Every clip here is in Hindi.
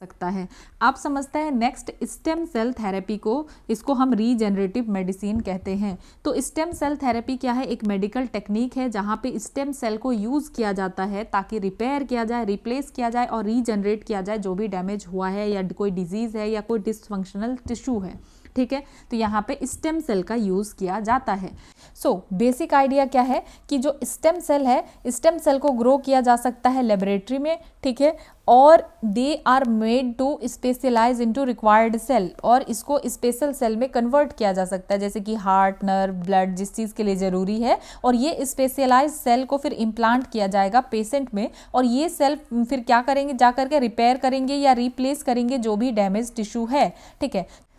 सकता है। आप समझते हैं नेक्स्ट स्टेम सेल थेरेपी को, इसको हम रीजेनरेटिव मेडिसिन कहते हैं। तो स्टेम सेल थेरेपी क्या है? एक मेडिकल टेक्निक है जहाँ पे स्टेम सेल को यूज़ किया जाता है ताकि रिपेयर किया जाए, रिप्लेस किया जाए और रीजनरेट किया जाए जो भी डैमेज हुआ है या कोई डिजीज़ है या कोई डिसफंक्शनल टिश्यू है। ठीक है, तो यहाँ पे स्टेम सेल का यूज़ किया जाता है। सो बेसिक आइडिया क्या है कि जो स्टेम सेल है, स्टेम सेल को ग्रो किया जा सकता है लेबोरेटरी में, ठीक है, और they are made to specialise into required cell, और इसको स्पेशल सेल में कन्वर्ट किया जा सकता है, जैसे कि हार्ट, नर्व, ब्लड, जिस चीज़ के लिए ज़रूरी है, और ये स्पेशलाइज सेल को फिर इम्प्लांट किया जाएगा पेशेंट में, और ये सेल फिर क्या करेंगे, जा करके रिपेयर करेंगे या रिप्लेस करेंगे जो भी डैमेज टिश्यू है। ठीक है,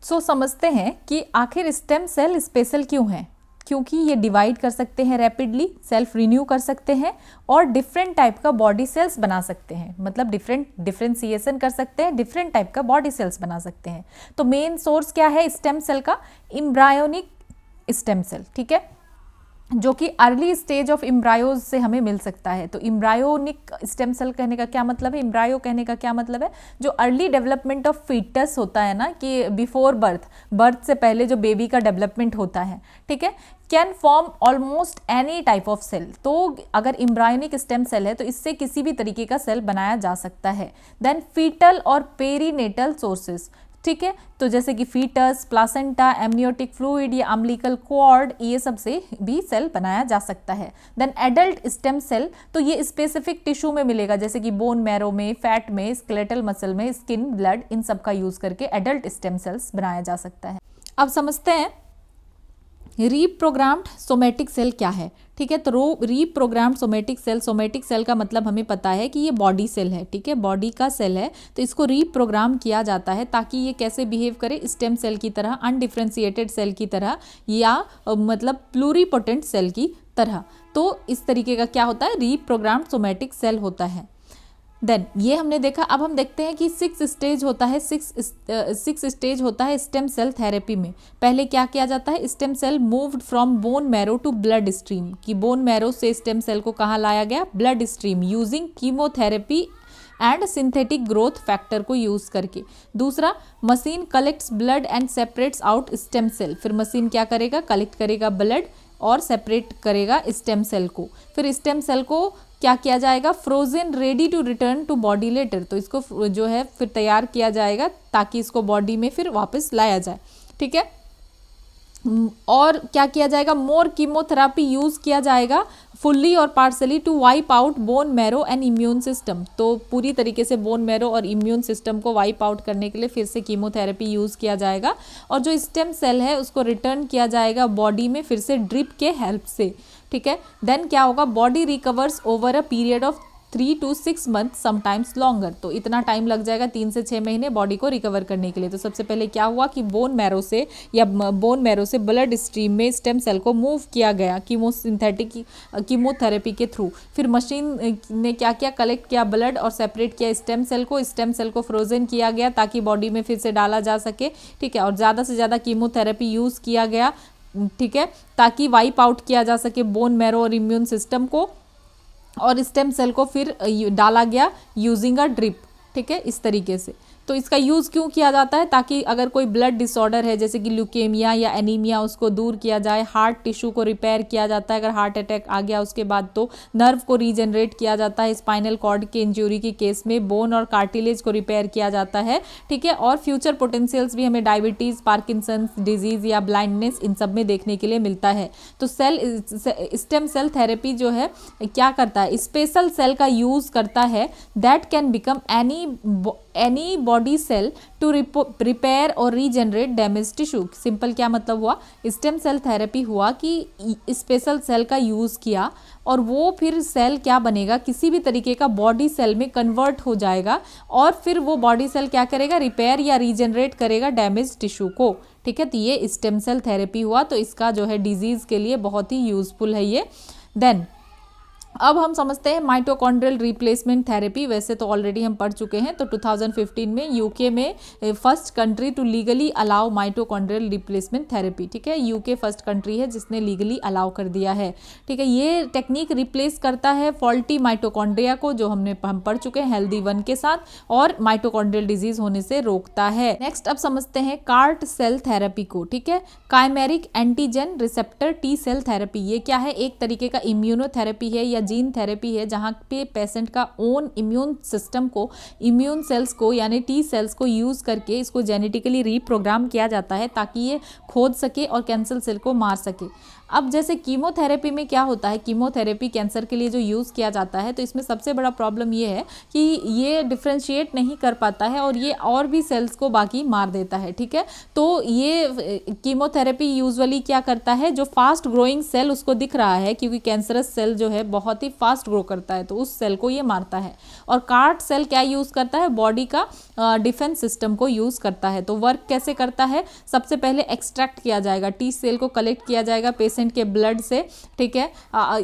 सो समझते हैं कि आखिर स्टेम सेल स्पेशल क्यों है। क्योंकि ये डिवाइड कर सकते हैं रैपिडली, सेल्फ रिन्यू कर सकते हैं और डिफरेंट टाइप का बॉडी सेल्स बना सकते हैं, मतलब डिफरेंशिएशन कर सकते हैं, डिफरेंट टाइप का बॉडी सेल्स बना सकते हैं। तो मेन सोर्स क्या है स्टेम सेल का? एम्ब्रायोनिक स्टेम सेल, ठीक है, जो कि अर्ली स्टेज ऑफ एम्ब्रायोज से हमें मिल सकता है। तो एम्ब्रायोनिक स्टेम सेल कहने का क्या मतलब है, एम्ब्रायो कहने का क्या मतलब है? जो अर्ली डेवलपमेंट ऑफ फीटस होता है ना, कि बिफोर बर्थ से पहले जो बेबी का डेवलपमेंट होता है, ठीक है, can form almost any type of cell. तो अगर एम्ब्रायोनिक स्टेम सेल है तो इससे किसी भी तरीके का सेल बनाया जा सकता है। देन फीटल और पेरीनेटल सोर्सेस, ठीक है, तो जैसे कि फीटस, प्लासेंटा, एमनियोटिक फ्लूइड या अम्बिलिकल कॉर्ड, ये सब से भी सेल बनाया जा सकता है। देन एडल्ट स्टेम सेल, तो ये स्पेसिफिक टिश्यू में मिलेगा, जैसे कि बोन मैरो में, फैट में, स्केलेटल मसल में, स्किन, ब्लड, इन सब का यूज करके एडल्ट स्टेम सेल्स बनाया जा सकता है। अब समझते हैं रीप्रोग्राम्ड सोमेटिक सेल क्या है। ठीक है, तो रीप्रोग्राम्ड सोमेटिक सेल का मतलब हमें पता है कि ये बॉडी सेल है, ठीक है, बॉडी का सेल है, तो इसको रीप्रोग्राम किया जाता है ताकि ये कैसे बिहेव करे, स्टेम सेल की तरह, अनडिफ्रेंशिएटेड सेल की तरह, या मतलब प्लूरीपोटेंट सेल की तरह। तो इस तरीके का क्या होता है, रीप्रोग्राम्ड सोमेटिक सेल होता है। देन ये हमने देखा। अब हम देखते हैं कि 6 स्टेज होता है, 6 स्टेज होता है स्टेम सेल थेरेपी में। पहले क्या किया जाता है, stem cell moved from bone marrow to blood stream, कि बोन मैरो से स्टेम सेल को कहाँ लाया गया, blood stream, using chemotherapy and synthetic growth factor को यूज करके। दूसरा, machine collects blood and separates out stem cell, फिर मशीन क्या करेगा, कलेक्ट करेगा ब्लड और सेपरेट करेगा स्टेम सेल को। फिर स्टेम सेल को क्या किया जाएगा, frozen ready to return to body later, तो इसको जो है फिर तैयार किया जाएगा ताकि इसको बॉडी में फिर वापस लाया जाए। ठीक है, और क्या किया जाएगा, मोर कीमोथेरापी यूज किया जाएगा फुल्ली और partially to wipe out bone marrow and immune system, तो पूरी तरीके से बोन मैरो और इम्यून सिस्टम को वाइप आउट करने के लिए फिर से कीमोथेरेपी यूज किया जाएगा, और जो स्टेम सेल है उसको रिटर्न किया जाएगा बॉडी में फिर से ड्रिप के हेल्प से। ठीक है, देन क्या होगा, body recovers over a period of 3 to 6 month, sometimes longer, तो इतना टाइम लग जाएगा 3 से 6 महीने बॉडी को रिकवर करने के लिए। तो सबसे पहले क्या हुआ कि बोन मैरो से ब्लड स्ट्रीम में स्टेम सेल को मूव किया गया कीमोथेरेपी के थ्रू। फिर मशीन ने क्या किया, कलेक्ट किया ब्लड और सेपरेट किया स्टेम सेल को फ्रोजन किया गया ताकि बॉडी में फिर से डाला जा सके। ठीक है, और ज़्यादा से ज़्यादा कीमोथेरेपी यूज़ किया गया, ठीक है, ताकि वाइप आउट किया जा सके बोन मैरो और इम्यून सिस्टम को, और स्टेम सेल को फिर डाला गया यूजिंग अ ड्रिप। ठीक है, इस तरीके से। तो इसका यूज़ क्यों किया जाता है, ताकि अगर कोई ब्लड डिसऑर्डर है जैसे कि ल्यूकेमिया या एनीमिया, उसको दूर किया जाए। हार्ट टिश्यू को रिपेयर किया जाता है, अगर हार्ट अटैक आ गया उसके बाद तो नर्व को रीजनरेट किया जाता है। स्पाइनल कॉर्ड के इंजरी के केस में बोन और कार्टिलेज को रिपेयर किया जाता है। ठीक है, और फ्यूचर पोटेंशियल्स भी हमें डायबिटीज़, पार्किंसंस डिजीज़ या ब्लाइंडनेस, इन सब में देखने के लिए मिलता है। तो स्टेम सेल थेरेपी जो है क्या करता है, स्पेशल सेल का यूज़ करता है that can become any body cell to repair और रीजनरेट डैमेज टिश्यू। सिंपल क्या मतलब हुआ, स्टेम सेल थेरेपी हुआ कि स्पेशल सेल का यूज़ किया और वो फिर सेल क्या बनेगा, किसी भी तरीके का बॉडी सेल में कन्वर्ट हो जाएगा, और फिर वो बॉडी सेल क्या करेगा, रिपेयर या रीजनरेट करेगा डैमेज टिश्यू को। ठीक है, तो ये स्टेम सेल थेरेपी हुआ, तो इसका जो है डिजीज़ के लिए बहुत ही यूज़फुल है ये। देन अब हम समझते हैं माइटोकॉन्ड्रियल रिप्लेसमेंट थेरेपी। वैसे तो ऑलरेडी हम पढ़ चुके हैं। तो 2015 में यूके में first country to legally allow mitochondrial replacement therapy, ठीक है। यूके फर्स्ट कंट्री है जिसने लीगली अलाउ कर दिया है, ठीक है। ये टेक्निक रिप्लेस करता है फॉल्टी माइटोकॉन्ड्रिया को, जो हम पढ़ चुके हैं हेल्दी वन के साथ, और माइटोकॉन्ड्रियल डिजीज होने से रोकता है। नेक्स्ट अब समझते हैं कार्ट सेल थेरेपी को, ठीक है। Chimeric antigen receptor T cell therapy, ये क्या है? एक तरीके का इम्यूनोथेरेपी है या जीन थेरेपी है, जहाँ पे पेशेंट का ओन इम्यून सिस्टम को, इम्यून सेल्स को यानी टी सेल्स को यूज़ करके इसको जेनेटिकली रीप्रोग्राम किया जाता है ताकि ये खोद सके और कैंसर सेल को मार सके। अब जैसे कीमोथेरेपी में क्या होता है, कीमोथेरेपी कैंसर के लिए जो यूज़ किया जाता है, तो इसमें सबसे बड़ा प्रॉब्लम ये है कि ये डिफ्रेंशिएट नहीं कर पाता है और ये और भी सेल्स को बाकी मार देता है, ठीक है। तो ये कीमोथेरेपी यूजुअली क्या करता है, जो फास्ट ग्रोइंग सेल उसको दिख रहा है, क्योंकि कैंसरस सेल जो है बहुत ही फास्ट ग्रो करता है, तो उस सेल को ये मारता है। और कार्ट सेल क्या यूज़ करता है? बॉडी का डिफेंस सिस्टम को यूज़ करता है। तो वर्क कैसे करता है? सबसे पहले एक्सट्रैक्ट किया जाएगा, टी सेल को कलेक्ट किया जाएगा पेशेंट के ब्लड से, ठीक है।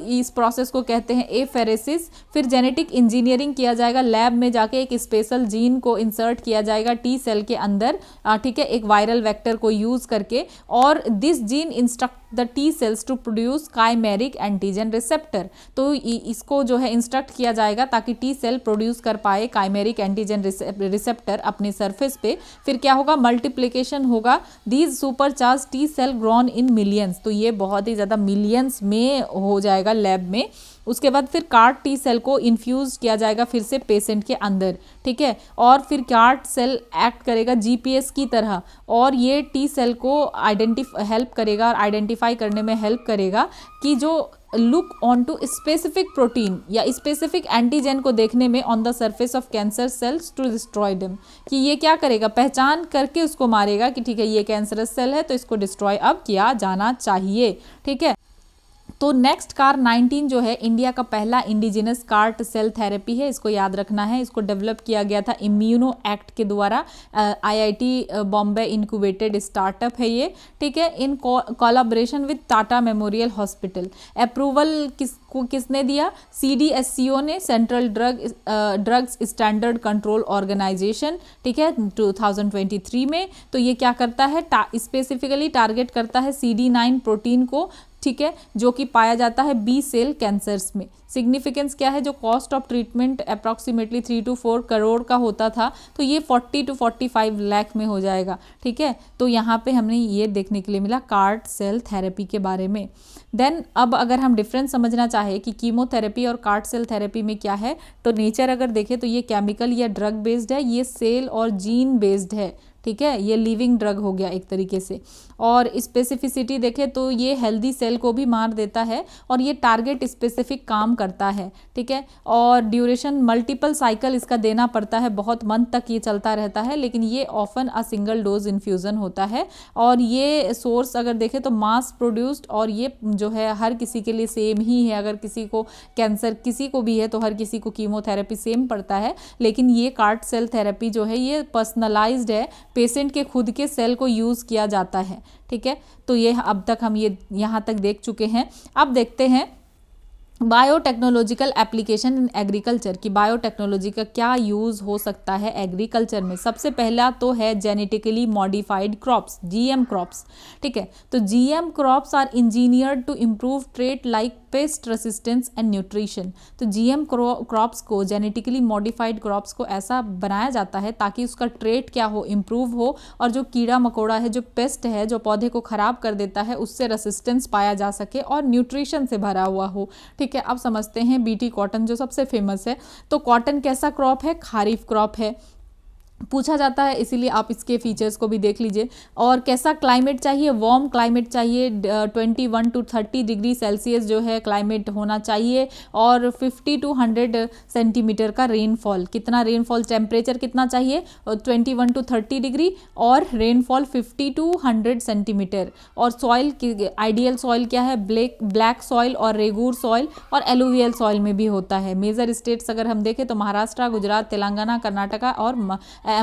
इस प्रोसेस को कहते हैं एफेरेसिस। फिर जेनेटिक इंजीनियरिंग किया जाएगा, लैब में जाके एक स्पेशल जीन को इंसर्ट किया जाएगा टी सेल के अंदर, ठीक है, एक वायरल वेक्टर को यूज करके, और this gene instruct the T cells to produce chimeric antigen receptor. तो इसको जो है इंस्ट्रक्ट किया जाएगा ताकि टी सेल प्रोड्यूस कर पाए काइमेरिक एंटीजन रिसेप्टर अपने सरफेस पे। फिर क्या होगा? मल्टीप्लिकेशन होगा, these supercharge T cell grown in millions, तो ये बहुत ही ज़्यादा मिलियंस में हो जाएगा लैब में। उसके बाद फिर कार्ट टी सेल को इन्फ्यूज किया जाएगा फिर से पेशेंट के अंदर, ठीक है। और फिर कार्ट सेल एक्ट करेगा जीपीएस की तरह, और ये टी सेल को हेल्प करेगा और आइडेंटिफाई करने में हेल्प करेगा कि जो look on to specific protein या स्पेसिफिक एंटीजन को देखने में on the surface of cancer cells to destroy them, कि ये क्या करेगा? पहचान करके उसको मारेगा कि ठीक है ये कैंसरस सेल है तो इसको डिस्ट्रॉय अब किया जाना चाहिए, ठीक है। तो नेक्स्ट CAR-19 जो है इंडिया का पहला इंडिजिनस कार्ट सेल थेरेपी है, इसको याद रखना है। इसको डेवलप किया गया था इम्यूनो एक्ट के द्वारा, आईआईटी बॉम्बे इनक्यूबेटेड स्टार्टअप है ये, ठीक है, in collaboration with Tata memorial hospital. Approval किसने दिया? CDSCO ने, central drugs standard control organisation, ठीक है, 2023 में। तो ये क्या करता है? स्पेसिफिकली टारगेट करता है CD9 प्रोटीन को, ठीक है, जो कि पाया जाता है बी सेल कैंसर्स में। सिग्निफिकेंस क्या है? जो cost of treatment approximately 3 to 4 crore का होता था, तो ये 40 to 45 लाख में हो जाएगा, ठीक है। तो यहाँ पे हमने ये देखने के लिए मिला कार्ट सेल थेरेपी के बारे में। देन अब अगर हम डिफरेंस समझना चाहे कि कीमोथेरेपी और कार्ट सेल थेरेपी में क्या है, तो नेचर अगर देखें तो ये केमिकल या ड्रग बेस्ड है, ये सेल और जीन बेस्ड है, ठीक है, ये लिविंग ड्रग हो गया एक तरीके से। और स्पेसिफिसिटी देखें तो ये हेल्दी सेल को भी मार देता है और ये टारगेट स्पेसिफिक काम करता है, ठीक है। और ड्यूरेशन मल्टीपल साइकिल इसका देना पड़ता है, बहुत मंथ तक ये चलता रहता है, लेकिन ये often a single dose infusion होता है। और ये सोर्स अगर देखें तो मास प्रोड्यूस्ड, और ये जो है हर किसी के लिए सेम ही है। अगर किसी को कैंसर किसी को भी है तो हर किसी को कीमोथेरेपी सेम पड़ता है, लेकिन ये कार्ट सेल थेरेपी जो है ये पर्सनलाइज्ड है, पेशेंट के खुद के सेल को यूज़ किया जाता है, ठीक है। तो ये अब तक हम ये यहाँ तक देख चुके हैं। अब देखते हैं बायोटेक्नोलॉजिकल एप्लीकेशन इन एग्रीकल्चर की बायोटेक्नोलॉजी का क्या यूज़ हो सकता है एग्रीकल्चर में। सबसे पहला तो है genetically modified crops, GM crops, ठीक है। तो GM crops are engineered to improve trait like pest resistance and nutrition. तो GM क्रॉप्स को, जेनेटिकली मॉडिफाइड क्रॉप्स को ऐसा बनाया जाता है ताकि उसका ट्रेट क्या हो, इम्प्रूव हो, और जो कीड़ा मकोड़ा है, जो पेस्ट है, जो पौधे को ख़राब कर देता है, उससे रेसिस्टेंस पाया जा सके और न्यूट्रिशन से भरा हुआ हो, ठीक है। अब समझते हैं BT कॉटन जो सबसे फेमस है। तो कॉटन कैसा क्रॉप है? खारिफ क्रॉप है, पूछा जाता है, इसीलिए आप इसके फीचर्स को भी देख लीजिए। और कैसा क्लाइमेट चाहिए? वार्म क्लाइमेट चाहिए, 21 to 30 डिग्री सेल्सियस जो है क्लाइमेट होना चाहिए, और 50 to 100 सेंटीमीटर का रेनफॉल। कितना रेनफॉल, टेम्परेचर कितना चाहिए? 21 to 30 डिग्री, और रेनफॉल 50 to 100 सेंटीमीटर। और सॉइल की आइडियल सॉइल क्या है? ब्लैक सॉइल और रेगूर सॉइल और एलुवियल सॉइल में भी होता है। मेजर स्टेट्स अगर हम देखें तो महाराष्ट्र, गुजरात, तेलंगाना, कर्नाटका और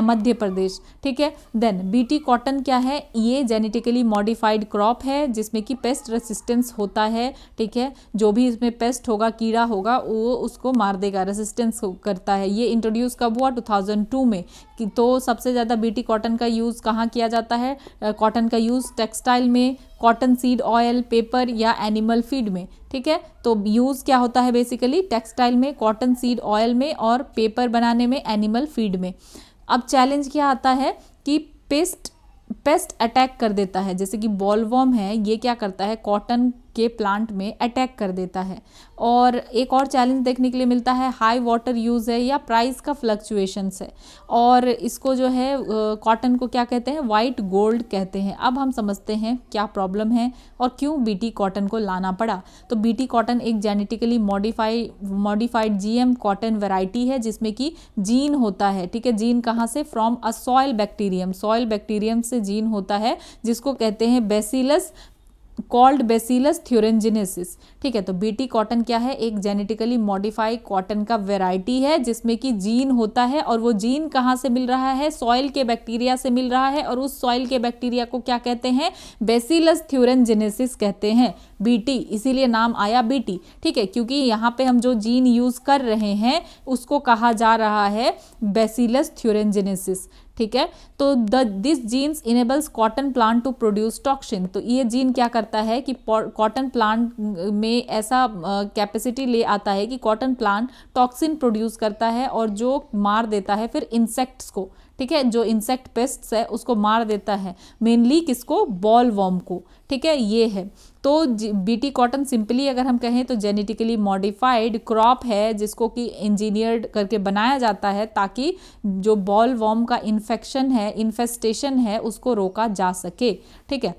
मध्य प्रदेश, ठीक है। देन बीटी कॉटन क्या है, ये जेनेटिकली मॉडिफाइड क्रॉप है जिसमें कि पेस्ट रेसिस्टेंस होता है, ठीक है। जो भी इसमें पेस्ट होगा, कीड़ा होगा, वो उसको मार देगा, रेसिस्टेंस करता है। ये इंट्रोड्यूस कब हुआ, 2002 में। तो सबसे ज़्यादा बीटी कॉटन का यूज़ कहाँ किया जाता है, कॉटन का यूज़ टेक्सटाइल में, कॉटन सीड ऑयल, पेपर या एनिमल फीड में, ठीक है। तो यूज़ क्या होता है बेसिकली, टेक्सटाइल में, कॉटन सीड ऑयल में और पेपर बनाने में, एनिमल फीड में। अब चैलेंज क्या आता है कि पेस्ट अटैक कर देता है, जैसे कि बॉलवर्म है, ये क्या करता है, कॉटन के प्लांट में अटैक कर देता है। और एक और चैलेंज देखने के लिए मिलता है, हाई वाटर यूज़ है या प्राइस का फ्लक्चुएशंस है। और इसको जो है कॉटन को क्या कहते हैं, वाइट गोल्ड कहते हैं। अब हम समझते हैं क्या प्रॉब्लम है और क्यों बीटी कॉटन को लाना पड़ा। तो बीटी कॉटन एक genetically modified GM cotton variety है जिसमें कि जीन होता है, ठीक है। जीन कहाँ से, फ्रॉम अ सॉइल बैक्टीरियम से जीन होता है जिसको कहते हैं बेसिलस, कॉल्ड बेसिलस थ्योरेंजिनेसिस, ठीक है। तो बीटी कॉटन क्या है, एक जेनेटिकली मॉडिफाइड कॉटन का वेराइटी है जिसमें कि जीन होता है, और वो जीन कहाँ से मिल रहा है, सॉइल के बैक्टीरिया से मिल रहा है, और उस सॉइल के बैक्टीरिया को क्या कहते हैं, बेसिलस थ्योरेंजिनेसिस कहते हैं, बीटी, इसीलिए नाम आया बीटी, ठीक है। क्योंकि यहाँ पे हम जो जीन यूज कर रहे हैं उसको कहा जा रहा है बेसिलस थ्योरेंजिनेसिस, ठीक है। तो this genes enables cotton plant to produce toxin. तो ये जीन क्या करता है कि कॉटन प्लांट में ऐसा कैपेसिटी ले आता है कि कॉटन प्लांट टॉक्सिन प्रोड्यूस करता है और जो मार देता है फिर इंसेक्ट्स को, ठीक है। जो इंसेक्ट पेस्ट्स है उसको मार देता है, मेनली किसको, बॉलवर्म को, ठीक है। ये है तो बीटी कॉटन सिंपली अगर हम कहें तो जेनेटिकली मॉडिफाइड क्रॉप है जिसको कि इंजीनियर्ड करके बनाया जाता है ताकि जो बॉलवर्म का इन्फेस्टेशन है उसको रोका जा सके, ठीक है।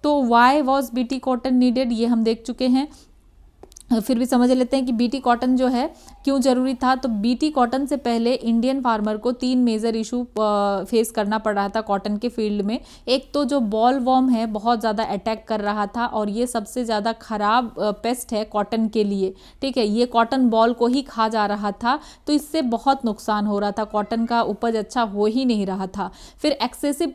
तो why was BT cotton needed, ये हम देख चुके हैं। फिर भी समझ लेते हैं कि बीटी कॉटन जो है क्यों ज़रूरी था। तो बीटी कॉटन से पहले इंडियन फार्मर को 3 मेजर इशू फेस करना पड़ रहा था कॉटन के फील्ड में। एक तो जो बॉलवर्म है बहुत ज़्यादा अटैक कर रहा था और ये सबसे ज़्यादा ख़राब पेस्ट है कॉटन के लिए, ठीक है। ये कॉटन बॉल को ही खा जा रहा था, तो इससे बहुत नुकसान हो रहा था, कॉटन का उपज अच्छा हो ही नहीं रहा था। फिर एक्सेसिव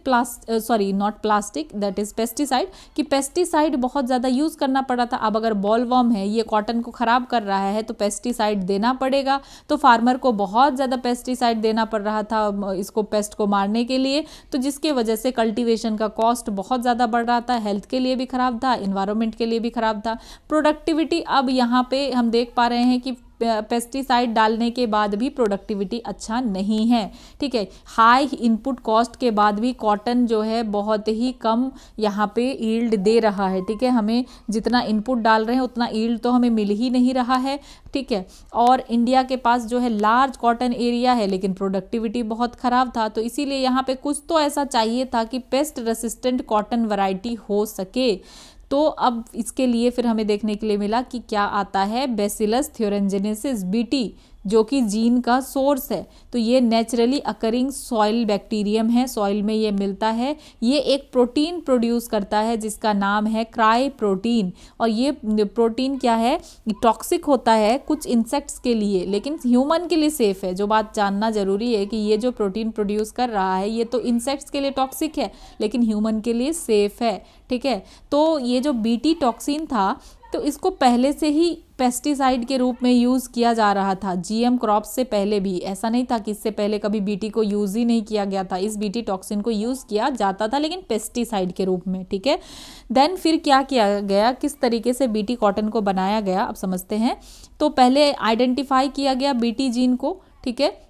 पेस्टिसाइड, कि पेस्टिसाइड बहुत ज़्यादा यूज़ करना पड़ रहा था। अब अगर बॉलवर्म है ये कॉटन को ख़राब कर रहा है तो पेस्टिसाइड देना पड़ेगा, तो फार्मर को बहुत ज़्यादा पेस्टिसाइड देना पड़ रहा था इसको पेस्ट को मारने के लिए, तो जिसके वजह से कल्टीवेशन का कॉस्ट बहुत ज़्यादा बढ़ रहा था, हेल्थ के लिए भी ख़राब था, इन्वायरमेंट के लिए भी ख़राब था। प्रोडक्टिविटी, अब यहाँ पे हम देख पा रहे हैं कि पेस्टिसाइड डालने के बाद भी प्रोडक्टिविटी अच्छा नहीं है, ठीक है। हाई इनपुट कॉस्ट के बाद भी कॉटन जो है बहुत ही कम यहाँ पे यील्ड दे रहा है, ठीक है। हमें जितना इनपुट डाल रहे हैं उतना यील्ड तो हमें मिल ही नहीं रहा है, ठीक है। और इंडिया के पास जो है लार्ज कॉटन एरिया है लेकिन प्रोडक्टिविटी बहुत ख़राब था, तो इसीलिए यहाँ पे कुछ तो ऐसा चाहिए था कि पेस्ट रेसिस्टेंट कॉटन वैरायटी हो सके। तो अब इसके लिए फिर हमें देखने के लिए मिला कि क्या आता है, बेसिलस थ्योरेंजिनेसिस बीटी, जो कि जीन का सोर्स है। तो ये नेचुरली अकरिंग सॉइल बैक्टीरियम है, सॉइल में ये मिलता है। ये एक प्रोटीन प्रोड्यूस करता है जिसका नाम है क्राई प्रोटीन, और ये प्रोटीन क्या है, टॉक्सिक होता है कुछ इंसेक्ट्स के लिए लेकिन ह्यूमन के लिए सेफ है। जो बात जानना जरूरी है कि ये जो प्रोटीन प्रोड्यूस कर रहा है ये तो इंसेक्ट्स के लिए टॉक्सिक है लेकिन ह्यूमन के लिए सेफ है, ठीक है। तो ये जो बीटी टॉक्सिन था तो इसको पहले से ही पेस्टिसाइड के रूप में यूज़ किया जा रहा था, जीएम क्रॉप्स से पहले भी। ऐसा नहीं था कि इससे पहले कभी बीटी को यूज़ ही नहीं किया गया था, इस बीटी टॉक्सिन को यूज़ किया जाता था लेकिन पेस्टिसाइड के रूप में, ठीक है। देन फिर क्या किया गया, किस तरीके से बीटी कॉटन को बनाया गया, अब समझते हैं। तो पहले आइडेंटिफाई किया गया बीटी जीन को, ठीक है।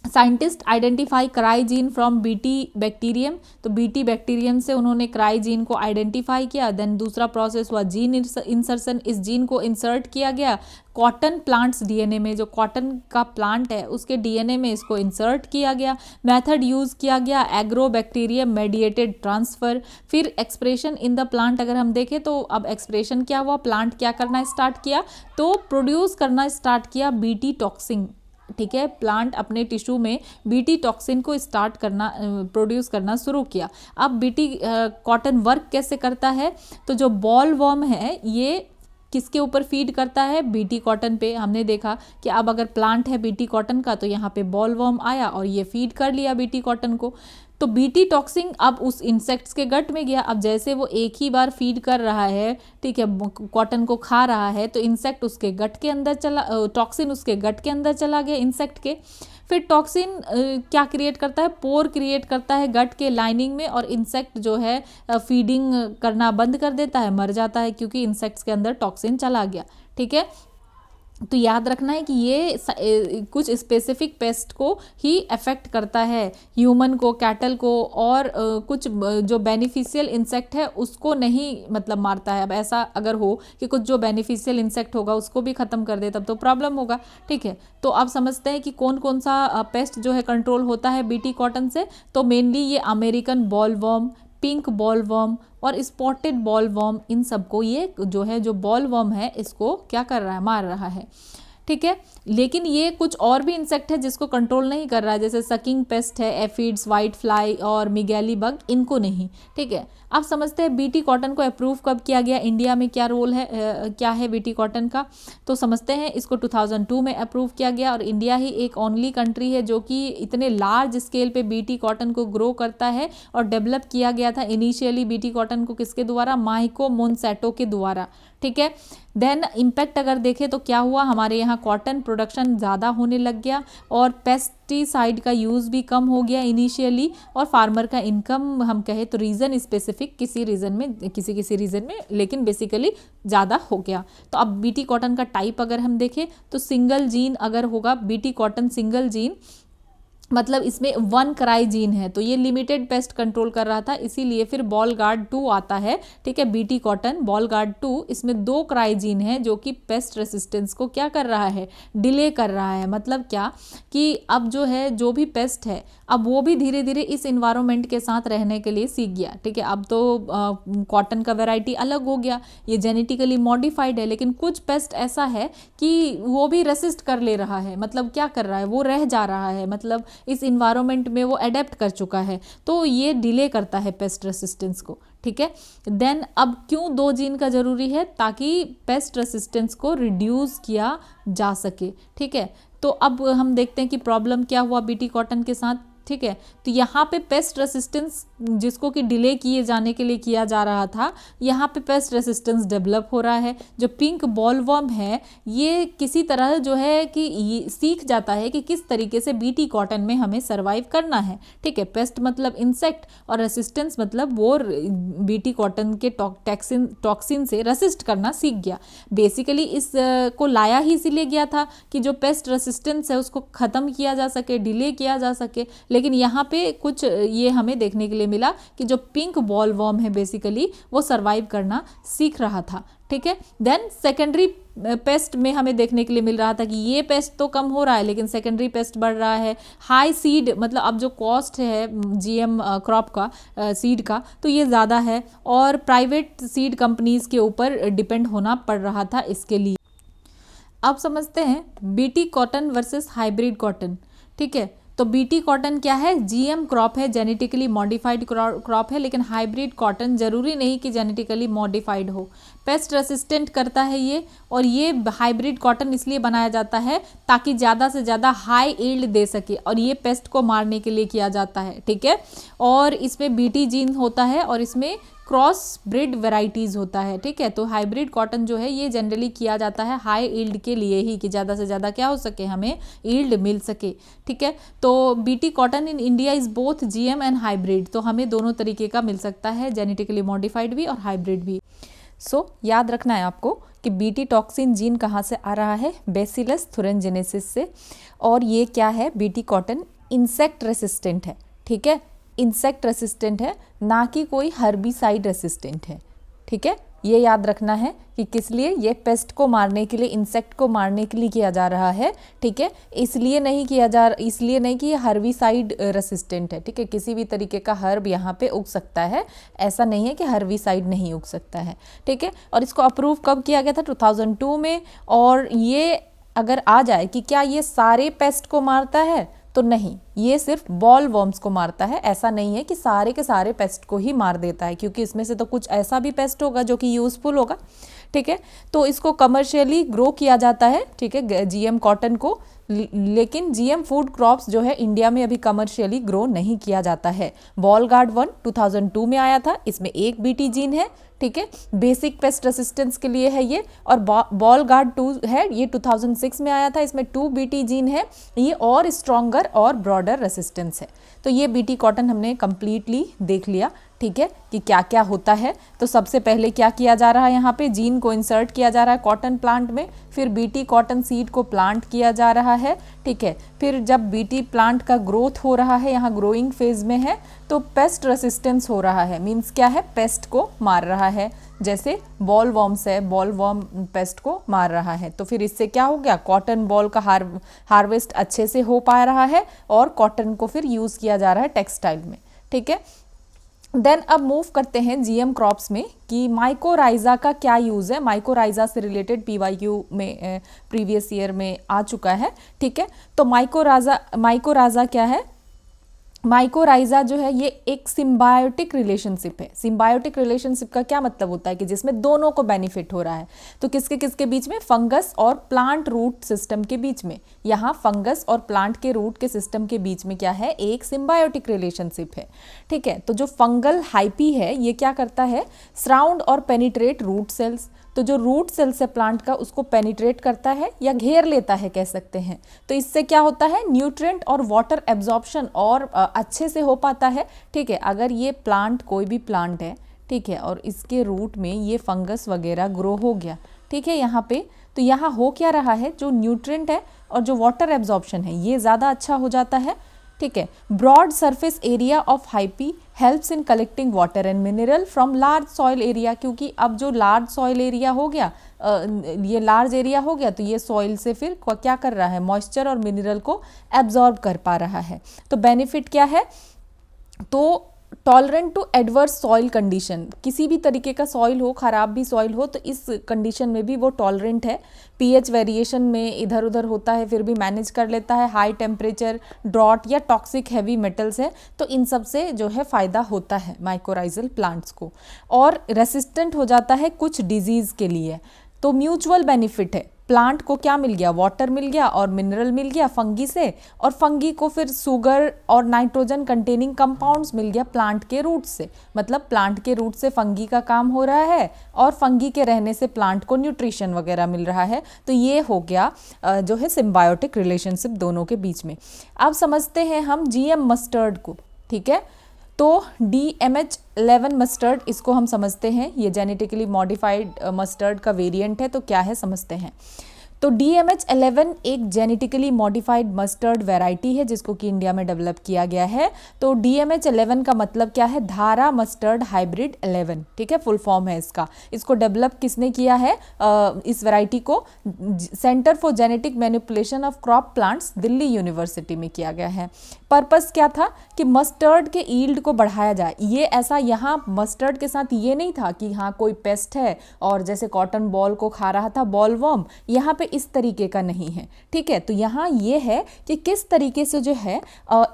Scientist identify cry gene from BT bacterium, तो बीटी बैक्टीरियम से उन्होंने क्राई जीन को आइडेंटिफाई किया। देन दूसरा प्रोसेस हुआ जीन इंसर्शन, इस जीन को इंसर्ट किया गया कॉटन प्लांट्स डीएनए में, जो कॉटन का प्लांट है उसके डीएनए में इसको इंसर्ट किया गया। मेथड यूज़ किया गया एग्रोबैक्टीरियम मेडिएटेड ट्रांसफ़र। फिर एक्सप्रेशन इन द प्लांट अगर हम देखें तो अब एक्सप्रेशन क्या हुआ, प्लांट क्या करना स्टार्ट किया, तो प्रोड्यूस करना स्टार्ट किया बीटी टॉक्सिन, ठीक है। प्लांट अपने टिश्यू में बीटी टॉक्सिन को स्टार्ट करना प्रोड्यूस करना शुरू किया। अब बीटी कॉटन वर्क कैसे करता है, तो जो बॉलवर्म है ये किसके ऊपर फीड करता है, बीटी कॉटन पे। हमने देखा कि अब अगर प्लांट है बीटी कॉटन का तो यहाँ पे बॉलवर्म आया और ये फीड कर लिया बीटी कॉटन को। तो बीटी टॉक्सिन अब उस इंसेक्ट्स के गट में गया। अब जैसे वो एक ही बार फीड कर रहा है, ठीक है, कॉटन को खा रहा है, तो इंसेक्ट उसके गट के अंदर चला, टॉक्सिन उसके गट के अंदर चला गया इंसेक्ट के। फिर टॉक्सिन क्या क्रिएट करता है, पोर क्रिएट करता है गट के लाइनिंग में, और इंसेक्ट जो है फीडिंग करना बंद कर देता है, मर जाता है, क्योंकि इंसेक्ट्स के अंदर टॉक्सिन चला गया। ठीक है, तो याद रखना है कि ये कुछ स्पेसिफिक पेस्ट को ही अफेक्ट करता है, ह्यूमन को, कैटल को, और कुछ जो बेनिफिशियल इंसेक्ट है उसको नहीं मतलब मारता है। अब ऐसा अगर हो कि कुछ जो बेनिफिशियल इंसेक्ट होगा उसको भी ख़त्म कर दे, तब तो प्रॉब्लम होगा। ठीक है, तो अब समझते हैं कि कौन कौन सा पेस्ट जो है कंट्रोल होता है बीटी कॉटन से। तो मेनली ये अमेरिकन बॉलवर्म, पिंक बॉलवर्म और स्पॉटेड बॉलवर्म, इन सबको ये जो है, जो बॉलवर्म है, इसको क्या कर रहा है, मार रहा है। ठीक है, लेकिन ये कुछ और भी इंसेक्ट है जिसको कंट्रोल नहीं कर रहा है, जैसे सकिंग पेस्ट है, एफिड्स, वाइट फ्लाई और मिगेली बग, इनको नहीं। ठीक है, अब समझते हैं बीटी कॉटन को अप्रूव कब किया गया, इंडिया में क्या रोल है, क्या है बीटी कॉटन का। तो समझते हैं, इसको 2002 में अप्रूव किया गया, और इंडिया ही एक ओनली कंट्री है जो कि इतने लार्ज स्केल पे बीटी कॉटन को ग्रो करता है। और डेवलप किया गया था इनिशियली बीटी कॉटन को किसके द्वारा, माइको मोनसैटो के द्वारा। ठीक है, देन इम्पैक्ट अगर देखें तो क्या हुआ, हमारे यहाँ कॉटन प्रोडक्शन ज़्यादा होने लग गया, और पेस्टिसाइड का यूज़ भी कम हो गया इनिशियली, और फार्मर का इनकम हम कहे तो रीज़न स्पेसिफिक किसी रीज़न में, किसी रीज़न में, लेकिन बेसिकली ज़्यादा हो गया। तो अब बीटी कॉटन का टाइप अगर हम देखें तो सिंगल जीन अगर होगा, बीटी कॉटन सिंगल जीन मतलब इसमें 1 क्राई जीन है, तो ये लिमिटेड पेस्ट कंट्रोल कर रहा था, इसीलिए फिर बॉल गार्ड 2 आता है। ठीक है, बीटी कॉटन बॉल गार्ड 2, इसमें 2 क्राई जीन है जो कि पेस्ट रेसिस्टेंस को क्या कर रहा है, डिले कर रहा है। मतलब क्या कि अब जो है, जो भी पेस्ट है, अब वो भी धीरे धीरे इस इन्वायरमेंट के साथ रहने के लिए सीख गया। ठीक है, अब तो कॉटन का वेराइटी अलग हो गया, ये जेनेटिकली मॉडिफाइड है, लेकिन कुछ पेस्ट ऐसा है कि वो भी रेसिस्ट कर ले रहा है, मतलब क्या कर रहा है, वो रह जा रहा है, मतलब इस इन्वायरमेंट में वो अडेप्ट कर चुका है, तो ये डिले करता है पेस्ट रेसिस्टेंस को। ठीक है, देन अब क्यों 2 जीन का ज़रूरी है, ताकि पेस्ट रेसिस्टेंस को रिड्यूस किया जा सके। ठीक है, तो अब हम देखते हैं कि प्रॉब्लम क्या हुआ बीटी कॉटन के साथ। ठीक है, तो यहाँ पे पेस्ट रेसिस्टेंस जिसको कि डिले किए जाने के लिए किया जा रहा था, यहाँ पे पेस्ट रेसिस्टेंस डेवलप हो रहा है। जो पिंक बॉलवर्म है, ये किसी तरह जो है कि ये सीख जाता है कि किस तरीके से बीटी कॉटन में हमें सर्वाइव करना है। ठीक है, पेस्ट मतलब इंसेक्ट, और रेसिस्टेंस मतलब वो बीटी कॉटन के टॉक्सिन से रेसिस्ट करना सीख गया। बेसिकली इस को लाया ही इसीलिए गया था कि जो पेस्ट रेसिस्टेंस है उसको ख़त्म किया जा सके, डिले किया जा सके। लेकिन यहाँ पे कुछ ये हमें देखने के लिए मिला कि जो पिंक बॉलवर्म है बेसिकली वो सरवाइव करना सीख रहा था। ठीक है, देन सेकेंडरी पेस्ट में हमें देखने के लिए मिल रहा था कि ये पेस्ट तो कम हो रहा है, लेकिन सेकेंडरी पेस्ट बढ़ रहा है। हाई सीड मतलब अब जो कॉस्ट है जीएम क्रॉप का, सीड का, तो ये ज़्यादा है, और प्राइवेट सीड कंपनीज़ के ऊपर डिपेंड होना पड़ रहा था इसके लिए। अब समझते हैं BT cotton versus hybrid cotton. ठीक है, तो बीटी कॉटन क्या है, जीएम क्रॉप है, जेनेटिकली मॉडिफाइड क्रॉप है, लेकिन हाइब्रिड कॉटन ज़रूरी नहीं कि जेनेटिकली मॉडिफाइड हो, पेस्ट रेसिस्टेंट करता है ये। और ये हाइब्रिड कॉटन इसलिए बनाया जाता है ताकि ज़्यादा से ज़्यादा हाई यील्ड दे सके, और ये पेस्ट को मारने के लिए किया जाता है। ठीक है, और इसमें बीटी जीन होता है, और इसमें क्रॉस ब्रिड वेराइटीज़ होता है। ठीक है, तो हाइब्रिड कॉटन जो है ये जनरली किया जाता है हाई यील्ड के लिए ही, कि ज़्यादा से ज़्यादा क्या हो सके, हमें यील्ड मिल सके। ठीक है, तो BT cotton in India is both GM and hybrid, तो हमें दोनों तरीके का मिल सकता है, जेनेटिकली मॉडिफाइड भी और हाइब्रिड भी। याद रखना है आपको कि बीटी टॉक्सिन जीन कहाँ से आ रहा है, बेसिलस थुरिनजेनेसिस से, और ये क्या है, बीटी कॉटन इंसेक्ट रेसिस्टेंट है। ठीक है, इंसेक्ट रेसिस्टेंट है, ना कि कोई हर्बिसाइड रेसिस्टेंट है। ठीक है, ये याद रखना है कि किस लिए, ये पेस्ट को मारने के लिए, इंसेक्ट को मारने के लिए किया जा रहा है। ठीक है, इसलिए नहीं कि ये हर्बिसाइड रेसिस्टेंट है। ठीक है, किसी भी तरीके का हर्ब यहाँ पे उग सकता है, ऐसा नहीं है कि हर्बिसाइड नहीं उग सकता है। ठीक है, और इसको अप्रूव कब किया गया था, 2002 में। और ये अगर आ जाए कि क्या ये सारे पेस्ट को मारता है, तो नहीं, ये सिर्फ बॉल वर्म्स को मारता है। ऐसा नहीं है कि सारे के सारे पेस्ट को ही मार देता है, क्योंकि इसमें से तो कुछ ऐसा भी पेस्ट होगा जो कि यूज़फुल होगा। ठीक है। तो इसको कमर्शियली ग्रो किया जाता है, ठीक है, जीएम कॉटन को, लेकिन जीएम फूड क्रॉप्स जो है इंडिया में अभी कमर्शियली ग्रो नहीं किया जाता है। बॉल गार्ड 1 2002 में आया था, इसमें एक बीटी जीन है, ठीक है, बेसिक पेस्ट रेसिस्टेंस के लिए है ये। और बॉल गार्ड 2 है, ये 2006 में आया था, इसमें 2 बीटी जीन है, ये और स्ट्रॉन्गर और ब्रॉडर रेसिस्टेंस है। तो ये बीटी कॉटन हमने कंप्लीटली देख लिया, ठीक है, कि क्या क्या होता है। तो सबसे पहले क्या किया जा रहा है, यहाँ पे जीन को इंसर्ट किया जा रहा है कॉटन प्लांट में, फिर बीटी कॉटन सीड को प्लांट किया जा रहा है, ठीक है। फिर जब बीटी प्लांट का ग्रोथ हो रहा है, यहाँ ग्रोइंग फेज में है, तो पेस्ट रेसिस्टेंस हो रहा है, मीन्स क्या है, पेस्ट को मार रहा है, जैसे बॉल वॉर्म्स है, बॉल वॉर्म पेस्ट को मार रहा है। तो फिर इससे क्या हो गया, कॉटन बॉल का हार्वेस्ट अच्छे से हो पा रहा है और कॉटन को फिर यूज़ किया जा रहा है टेक्सटाइल में, ठीक है। देन अब मूव करते हैं जीएम क्रॉप्स में कि माइकोराइजा का क्या यूज़ है। माइकोराइजा से रिलेटेड पीवाईक्यू में प्रीवियस ईयर में आ चुका है, ठीक है। तो माइकोराइजा क्या है, माइकोराइजा जो है ये एक सिम्बायोटिक रिलेशनशिप है। सिम्बायोटिक रिलेशनशिप का क्या मतलब होता है कि जिसमें दोनों को बेनिफिट हो रहा है। तो किसके किसके बीच में, फंगस और प्लांट रूट सिस्टम के बीच में। यहाँ फंगस और प्लांट के रूट के सिस्टम के बीच में क्या है, एक सिम्बायोटिक रिलेशनशिप है, ठीक है। तो जो फंगल हाइपी है ये क्या करता है, सराउंड और पेनिट्रेट रूट सेल्स। तो जो रूट सेल्स है प्लांट का उसको पेनिट्रेट करता है या घेर लेता है कह सकते हैं। तो इससे क्या होता है, न्यूट्रिएंट और वाटर एब्जॉर्प्शन और अच्छे से हो पाता है, ठीक है। अगर ये प्लांट कोई भी प्लांट है, ठीक है, और इसके रूट में ये फंगस वगैरह ग्रो हो गया, ठीक है, यहाँ पे, तो यहाँ हो क्या रहा है, जो न्यूट्रिएंट है और जो वाटर एब्जॉर्प्शन है ये ज़्यादा अच्छा हो जाता है, ठीक है। Broad surface area of hyphae helps in collecting water and mineral from large soil area, क्योंकि अब जो लार्ज सॉइल एरिया हो गया, ये लार्ज एरिया हो गया, तो ये सॉइल से फिर क्या कर रहा है, मॉइस्चर और मिनरल को एब्जॉर्ब कर पा रहा है। तो बेनिफिट क्या है, तो tolerant to adverse soil condition, किसी भी तरीके का सॉइल हो, खराब भी सॉइल हो, तो इस कंडीशन में भी वो टॉलरेंट है। पीएच वेरिएशन में इधर उधर होता है फिर भी मैनेज कर लेता है। हाई टेम्परेचर, ड्रॉट या टॉक्सिक हैवी मेटल्स है, तो इन सब से जो है फ़ायदा होता है माइकोराइजल प्लांट्स को। और रेसिस्टेंट हो जाता है कुछ डिजीज़ के लिए। तो म्यूचुअल बेनिफिट है, प्लांट को क्या मिल गया, वाटर मिल गया और मिनरल मिल गया फंगी से, और फंगी को फिर शुगर और नाइट्रोजन कंटेनिंग कंपाउंड्स मिल गया प्लांट के रूट से। मतलब प्लांट के रूट से फंगी का काम हो रहा है और फंगी के रहने से प्लांट को न्यूट्रिशन वगैरह मिल रहा है। तो ये हो गया जो है सिम्बायोटिक रिलेशनशिप दोनों के बीच में। अब समझते हैं हम जीएम मस्टर्ड को, ठीक है। तो DMH11 मस्टर्ड, इसको हम समझते हैं, ये जेनेटिकली मॉडिफाइड मस्टर्ड का वेरिएंट है। तो क्या है समझते हैं। तो DMH11 एक जेनेटिकली मॉडिफाइड मस्टर्ड वैरायटी है जिसको कि इंडिया में डेवलप किया गया है। तो DMH11 का मतलब क्या है, धारा मस्टर्ड हाइब्रिड 11, ठीक है, फुल फॉर्म है इसका। इसको डेवलप किसने किया है, इस वैरायटी को centre for genetic manipulation of crop plants Delhi university में किया गया है। पर्पस क्या था कि मस्टर्ड के ईल्ड को बढ़ाया जाए। ये ऐसा यहाँ मस्टर्ड के साथ ये नहीं था कि हाँ कोई पेस्ट है और जैसे कॉटन बॉल को खा रहा था बॉल वर्म, यहाँ पे इस तरीके का नहीं है, ठीक है। तो यहाँ ये है कि किस तरीके से जो है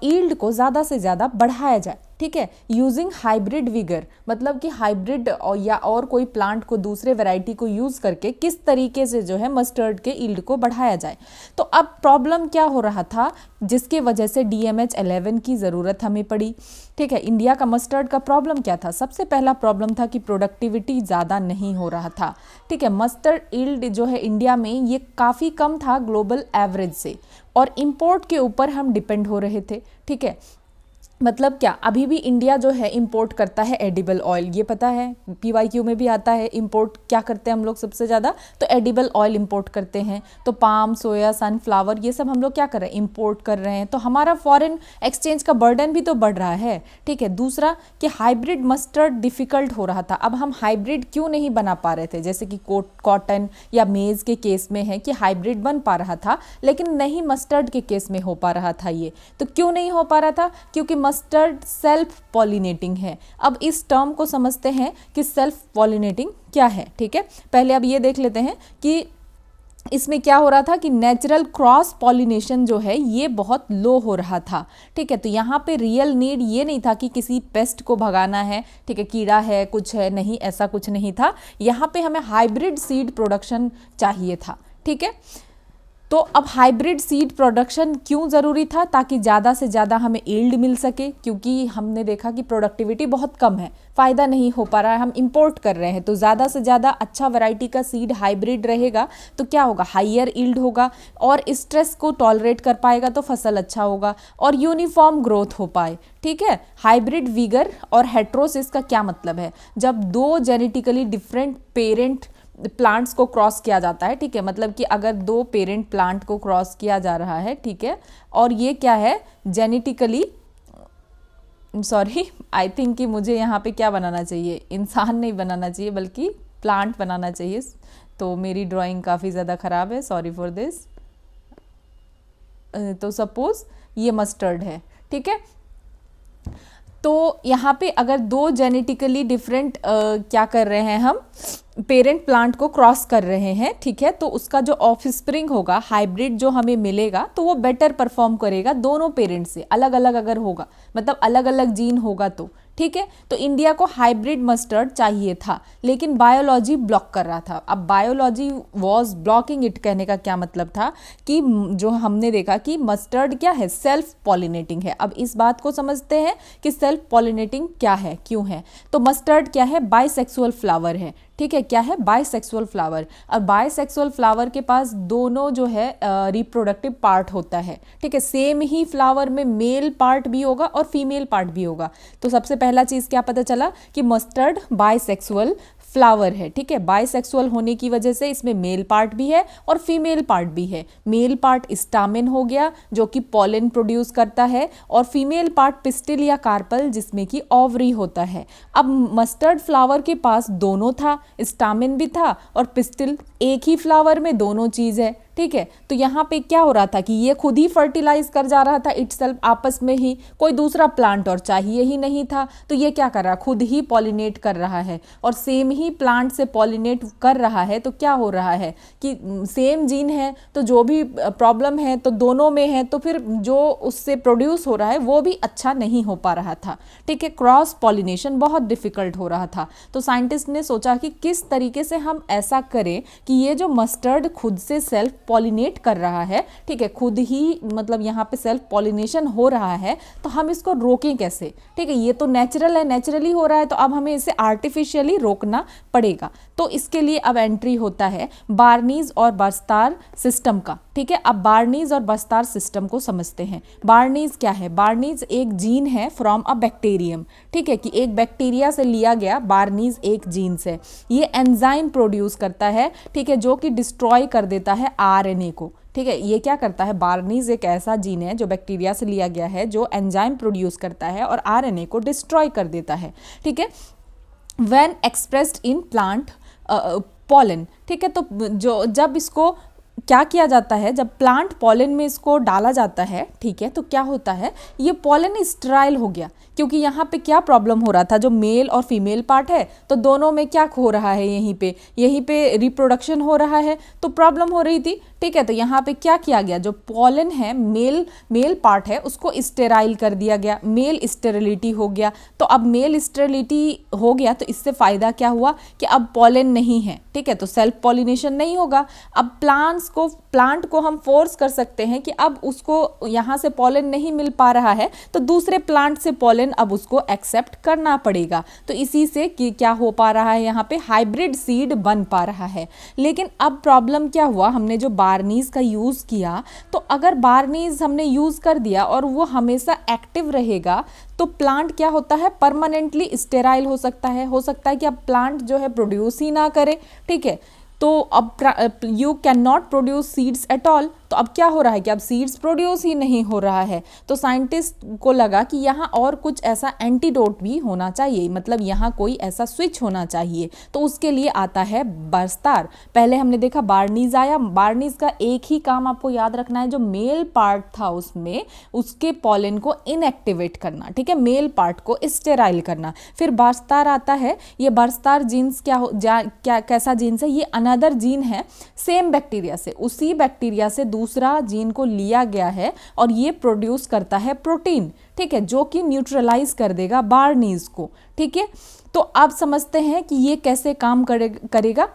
ईल्ड को ज़्यादा से ज़्यादा बढ़ाया जाए, ठीक है, यूजिंग हाइब्रिड विगर, मतलब कि हाइब्रिड या और कोई प्लांट को दूसरे वैरायटी को यूज़ करके किस तरीके से जो है मस्टर्ड के ईल्ड को बढ़ाया जाए। तो अब प्रॉब्लम क्या हो रहा था जिसके वजह से DMH11 की ज़रूरत हमें पड़ी, ठीक है। इंडिया का मस्टर्ड का प्रॉब्लम क्या था, सबसे पहला प्रॉब्लम था कि प्रोडक्टिविटी ज़्यादा नहीं हो रहा था, ठीक है। मस्टर्ड ईल्ड जो है इंडिया में ये काफ़ी कम था ग्लोबल एवरेज से, और इम्पोर्ट के ऊपर हम डिपेंड हो रहे थे, ठीक है। मतलब क्या, अभी भी इंडिया जो है इंपोर्ट करता है एडिबल ऑयल, ये पता है, PYQ में भी आता है। इंपोर्ट क्या करते हैं हम लोग सबसे ज़्यादा, तो एडिबल ऑयल इंपोर्ट करते हैं। तो पाम, सोया, सनफ्लावर, ये सब हम लोग क्या कर रहे हैं, इंपोर्ट कर रहे हैं। तो हमारा फॉरेन एक्सचेंज का बर्डन भी तो बढ़ रहा है, ठीक है। दूसरा कि हाइब्रिड मस्टर्ड डिफ़िकल्ट हो रहा था। अब हम हाइब्रिड क्यों नहीं बना पा रहे थे, जैसे कि कॉटन या मेज़ के केस में है कि हाइब्रिड बन पा रहा था, लेकिन नहीं मस्टर्ड के केस में हो पा रहा था ये। तो क्यों नहीं हो पा रहा था, क्योंकि मस्टर्ड सेल्फ पॉलिनेटिंग है। अब इस टर्म को समझते हैं कि सेल्फ पॉलिनेटिंग क्या है, ठीक है। पहले अब ये देख लेते हैं कि इसमें क्या हो रहा था कि नेचुरल क्रॉस पॉलिनेशन जो है ये बहुत लो हो रहा था। ठीक है, तो यहाँ पे रियल नीड ये नहीं था कि किसी पेस्ट को भगाना है, ठीक है, कीड़ा है कुछ है, नहीं, ऐसा कुछ नहीं था। यहाँ पे हमें हाइब्रिड सीड प्रोडक्शन चाहिए था। ठीक है, तो अब हाइब्रिड सीड प्रोडक्शन क्यों ज़रूरी था? ताकि ज़्यादा से ज़्यादा हमें यील्ड मिल सके, क्योंकि हमने देखा कि प्रोडक्टिविटी बहुत कम है, फ़ायदा नहीं हो पा रहा है, हम इंपोर्ट कर रहे हैं। तो ज़्यादा से ज़्यादा अच्छा वैरायटी का सीड हाइब्रिड रहेगा तो क्या होगा, हाइयर यील्ड होगा और स्ट्रेस को टॉलरेट कर पाएगा तो फसल अच्छा होगा और यूनिफॉर्म ग्रोथ हो पाए। ठीक है, हाइब्रिड विगर और हेट्रोसिस का क्या मतलब है? जब दो जेनेटिकली डिफरेंट पेरेंट प्लांट्स को क्रॉस किया जाता है, ठीक है, मतलब कि अगर दो पेरेंट प्लांट को क्रॉस किया जा रहा है, ठीक है, और ये क्या है, जेनेटिकली, सॉरी आई थिंक कि मुझे यहाँ पे क्या बनाना चाहिए, इंसान नहीं बनाना चाहिए बल्कि प्लांट बनाना चाहिए, तो मेरी ड्राइंग काफ़ी ज़्यादा ख़राब है, सॉरी फॉर दिस। तो सपोज ये मस्टर्ड है, ठीक है, तो यहाँ पे अगर दो जेनेटिकली डिफरेंट क्या कर रहे हैं, हम पेरेंट प्लांट को क्रॉस कर रहे हैं, ठीक है, तो उसका जो ऑफस्प्रिंग होगा, हाइब्रिड जो हमें मिलेगा, तो वो बेटर परफॉर्म करेगा दोनों पेरेंट से। अलग अलग अगर होगा, मतलब अलग अलग जीन होगा तो, ठीक है, तो इंडिया को हाइब्रिड मस्टर्ड चाहिए था, लेकिन बायोलॉजी ब्लॉक कर रहा था। अब बायोलॉजी वॉज ब्लॉकिंग इट, कहने का क्या मतलब था कि जो हमने देखा कि मस्टर्ड क्या है, सेल्फ पॉलिनेटिंग है। अब इस बात को समझते हैं कि सेल्फ पॉलिनेटिंग क्या है, क्यों है। तो मस्टर्ड क्या है, बाइसेक्सुअल फ्लावर है, ठीक है, क्या है, बाइसेक्सुअल फ्लावर। और बाइसेक्सुअल फ्लावर के पास दोनों जो है रिप्रोडक्टिव पार्ट होता है, ठीक है, सेम ही फ्लावर में मेल पार्ट भी होगा और फीमेल पार्ट भी होगा। तो सबसे पहला चीज़ क्या पता चला कि मस्टर्ड बाइसेक्सुअल फ्लावर है, ठीक है, बाइसेक्सुअल होने की वजह से इसमें मेल पार्ट भी है और फीमेल पार्ट भी है। मेल पार्ट स्टामेन हो गया जो कि पॉलन प्रोड्यूस करता है, और फीमेल पार्ट पिस्टिल या कार्पल जिसमें कि ओवरी होता है। अब मस्टर्ड फ्लावर के पास दोनों था, स्टामेन भी था और पिस्टिल, एक ही फ्लावर में दोनों चीज़ है, ठीक है। तो यहाँ पे क्या हो रहा था कि ये खुद ही फर्टिलाइज कर जा रहा था इटसेल्फ आपस में ही, कोई दूसरा प्लांट और चाहिए ही नहीं था। तो ये क्या कर रहा है, खुद ही पॉलिनेट कर रहा है और सेम ही प्लांट से पॉलिनेट कर रहा है। तो क्या हो रहा है कि सेम जीन है, तो जो भी प्रॉब्लम है तो दोनों में है, तो फिर जो उससे प्रोड्यूस हो रहा है वो भी अच्छा नहीं हो पा रहा था, ठीक है। क्रॉस पॉलिनेशन बहुत डिफिकल्ट हो रहा था। तो साइंटिस्ट ने सोचा कि किस तरीके से हम ऐसा करें कि ये जो मस्टर्ड खुद से सेल्फ पॉलिनेट कर रहा है, ठीक है, खुद ही मतलब यहाँ पे सेल्फ पॉलिनेशन हो रहा है, तो हम इसको रोकें कैसे, ठीक है। ये तो नेचुरल है, नेचुरली हो रहा है, तो अब हमें इसे आर्टिफिशियली रोकना पड़ेगा। तो इसके लिए अब एंट्री होता है बार्नीज और बस्तार सिस्टम का, ठीक है। अब बार्नीज और बस्तार सिस्टम को समझते हैं। बार्नीज क्या है, बार्नीज एक जीन है फ्रॉम अ बैक्टीरियम, ठीक है, कि एक बैक्टीरिया से लिया गया बार्नीज एक जीन से। ये एंजाइम प्रोड्यूस करता है, ठीक है, जो कि डिस्ट्रॉय कर देता है आरएनए को, ठीक है। ये क्या करता है, बार्नीज एक ऐसा जीन है जो बैक्टीरिया से लिया गया है, जो एंजाइम प्रोड्यूस करता है और आरएनए को डिस्ट्रॉय कर देता है, ठीक है, when expressed in plant pollen, ठीक है। तो जो जब इसको क्या किया जाता है, जब प्लांट पॉलन में इसको डाला जाता है, ठीक है, तो क्या होता है, ये पॉलन स्टेराइल हो गया, क्योंकि यहाँ पे क्या प्रॉब्लम हो रहा था, जो मेल और फीमेल पार्ट है तो दोनों में क्या हो रहा है, यहीं पे रिप्रोडक्शन हो रहा है, तो प्रॉब्लम हो रही थी, ठीक है। तो यहाँ पे क्या किया गया, जो पॉलन है, मेल पार्ट है, उसको स्टेराइल कर दिया गया, मेल स्टेरिलिटी हो गया। तो अब मेल स्टेरिलिटी हो गया तो इससे फ़ायदा क्या हुआ कि अब पॉलन नहीं है, ठीक है, तो सेल्फ पॉलिनेशन नहीं होगा। अब प्लांट को हम फोर्स कर सकते हैं कि अब उसको यहाँ से पॉलन नहीं मिल पा रहा है, तो दूसरे प्लांट से पॉलन अब उसको एक्सेप्ट करना पड़ेगा। तो इसी से कि क्या हो पा रहा है, यहाँ पे हाइब्रिड सीड बन पा रहा है। लेकिन अब प्रॉब्लम क्या हुआ, हमने जो बार्नीज का यूज़ किया, तो अगर बार्नीज हमने यूज़ कर दिया और वो हमेशा एक्टिव रहेगा, तो प्लांट क्या होता है, परमानेंटली स्टेराइल हो सकता है कि अब प्लांट जो है प्रोड्यूस ही ना करे, ठीक है। तो अब you can not produce seeds at all, तो तो अब क्या हो रहा है कि अब सीड्स प्रोड्यूस ही नहीं हो रहा है, तो साइंटिस्ट को लगा कि यहाँ और कुछ ऐसा एंटीडोट भी होना चाहिए, मतलब यहाँ कोई ऐसा स्विच होना चाहिए। तो उसके लिए आता है बारस्तार। पहले हमने देखा बार्नीज आया, बार्नीज का एक ही काम आपको याद रखना है, जो मेल पार्ट था उसमें उसके पॉलन को इनएक्टिवेट करना, ठीक है, मेल पार्ट को स्टेराइल करना। फिर बारस्तार आता है, ये बारस्तार जीन्स क्या कैसा जीन्स है, ये अनदर जीन है सेम बैक्टीरिया से, उसी बैक्टीरिया से दूसरा जीन को लिया गया है और ये प्रोड्यूस करता है प्रोटीन, ठीक है, जो कि न्यूट्रलाइज कर देगा बार्नीज को, ठीक है। तो अब समझते हैं कि ये कैसे काम करेगा।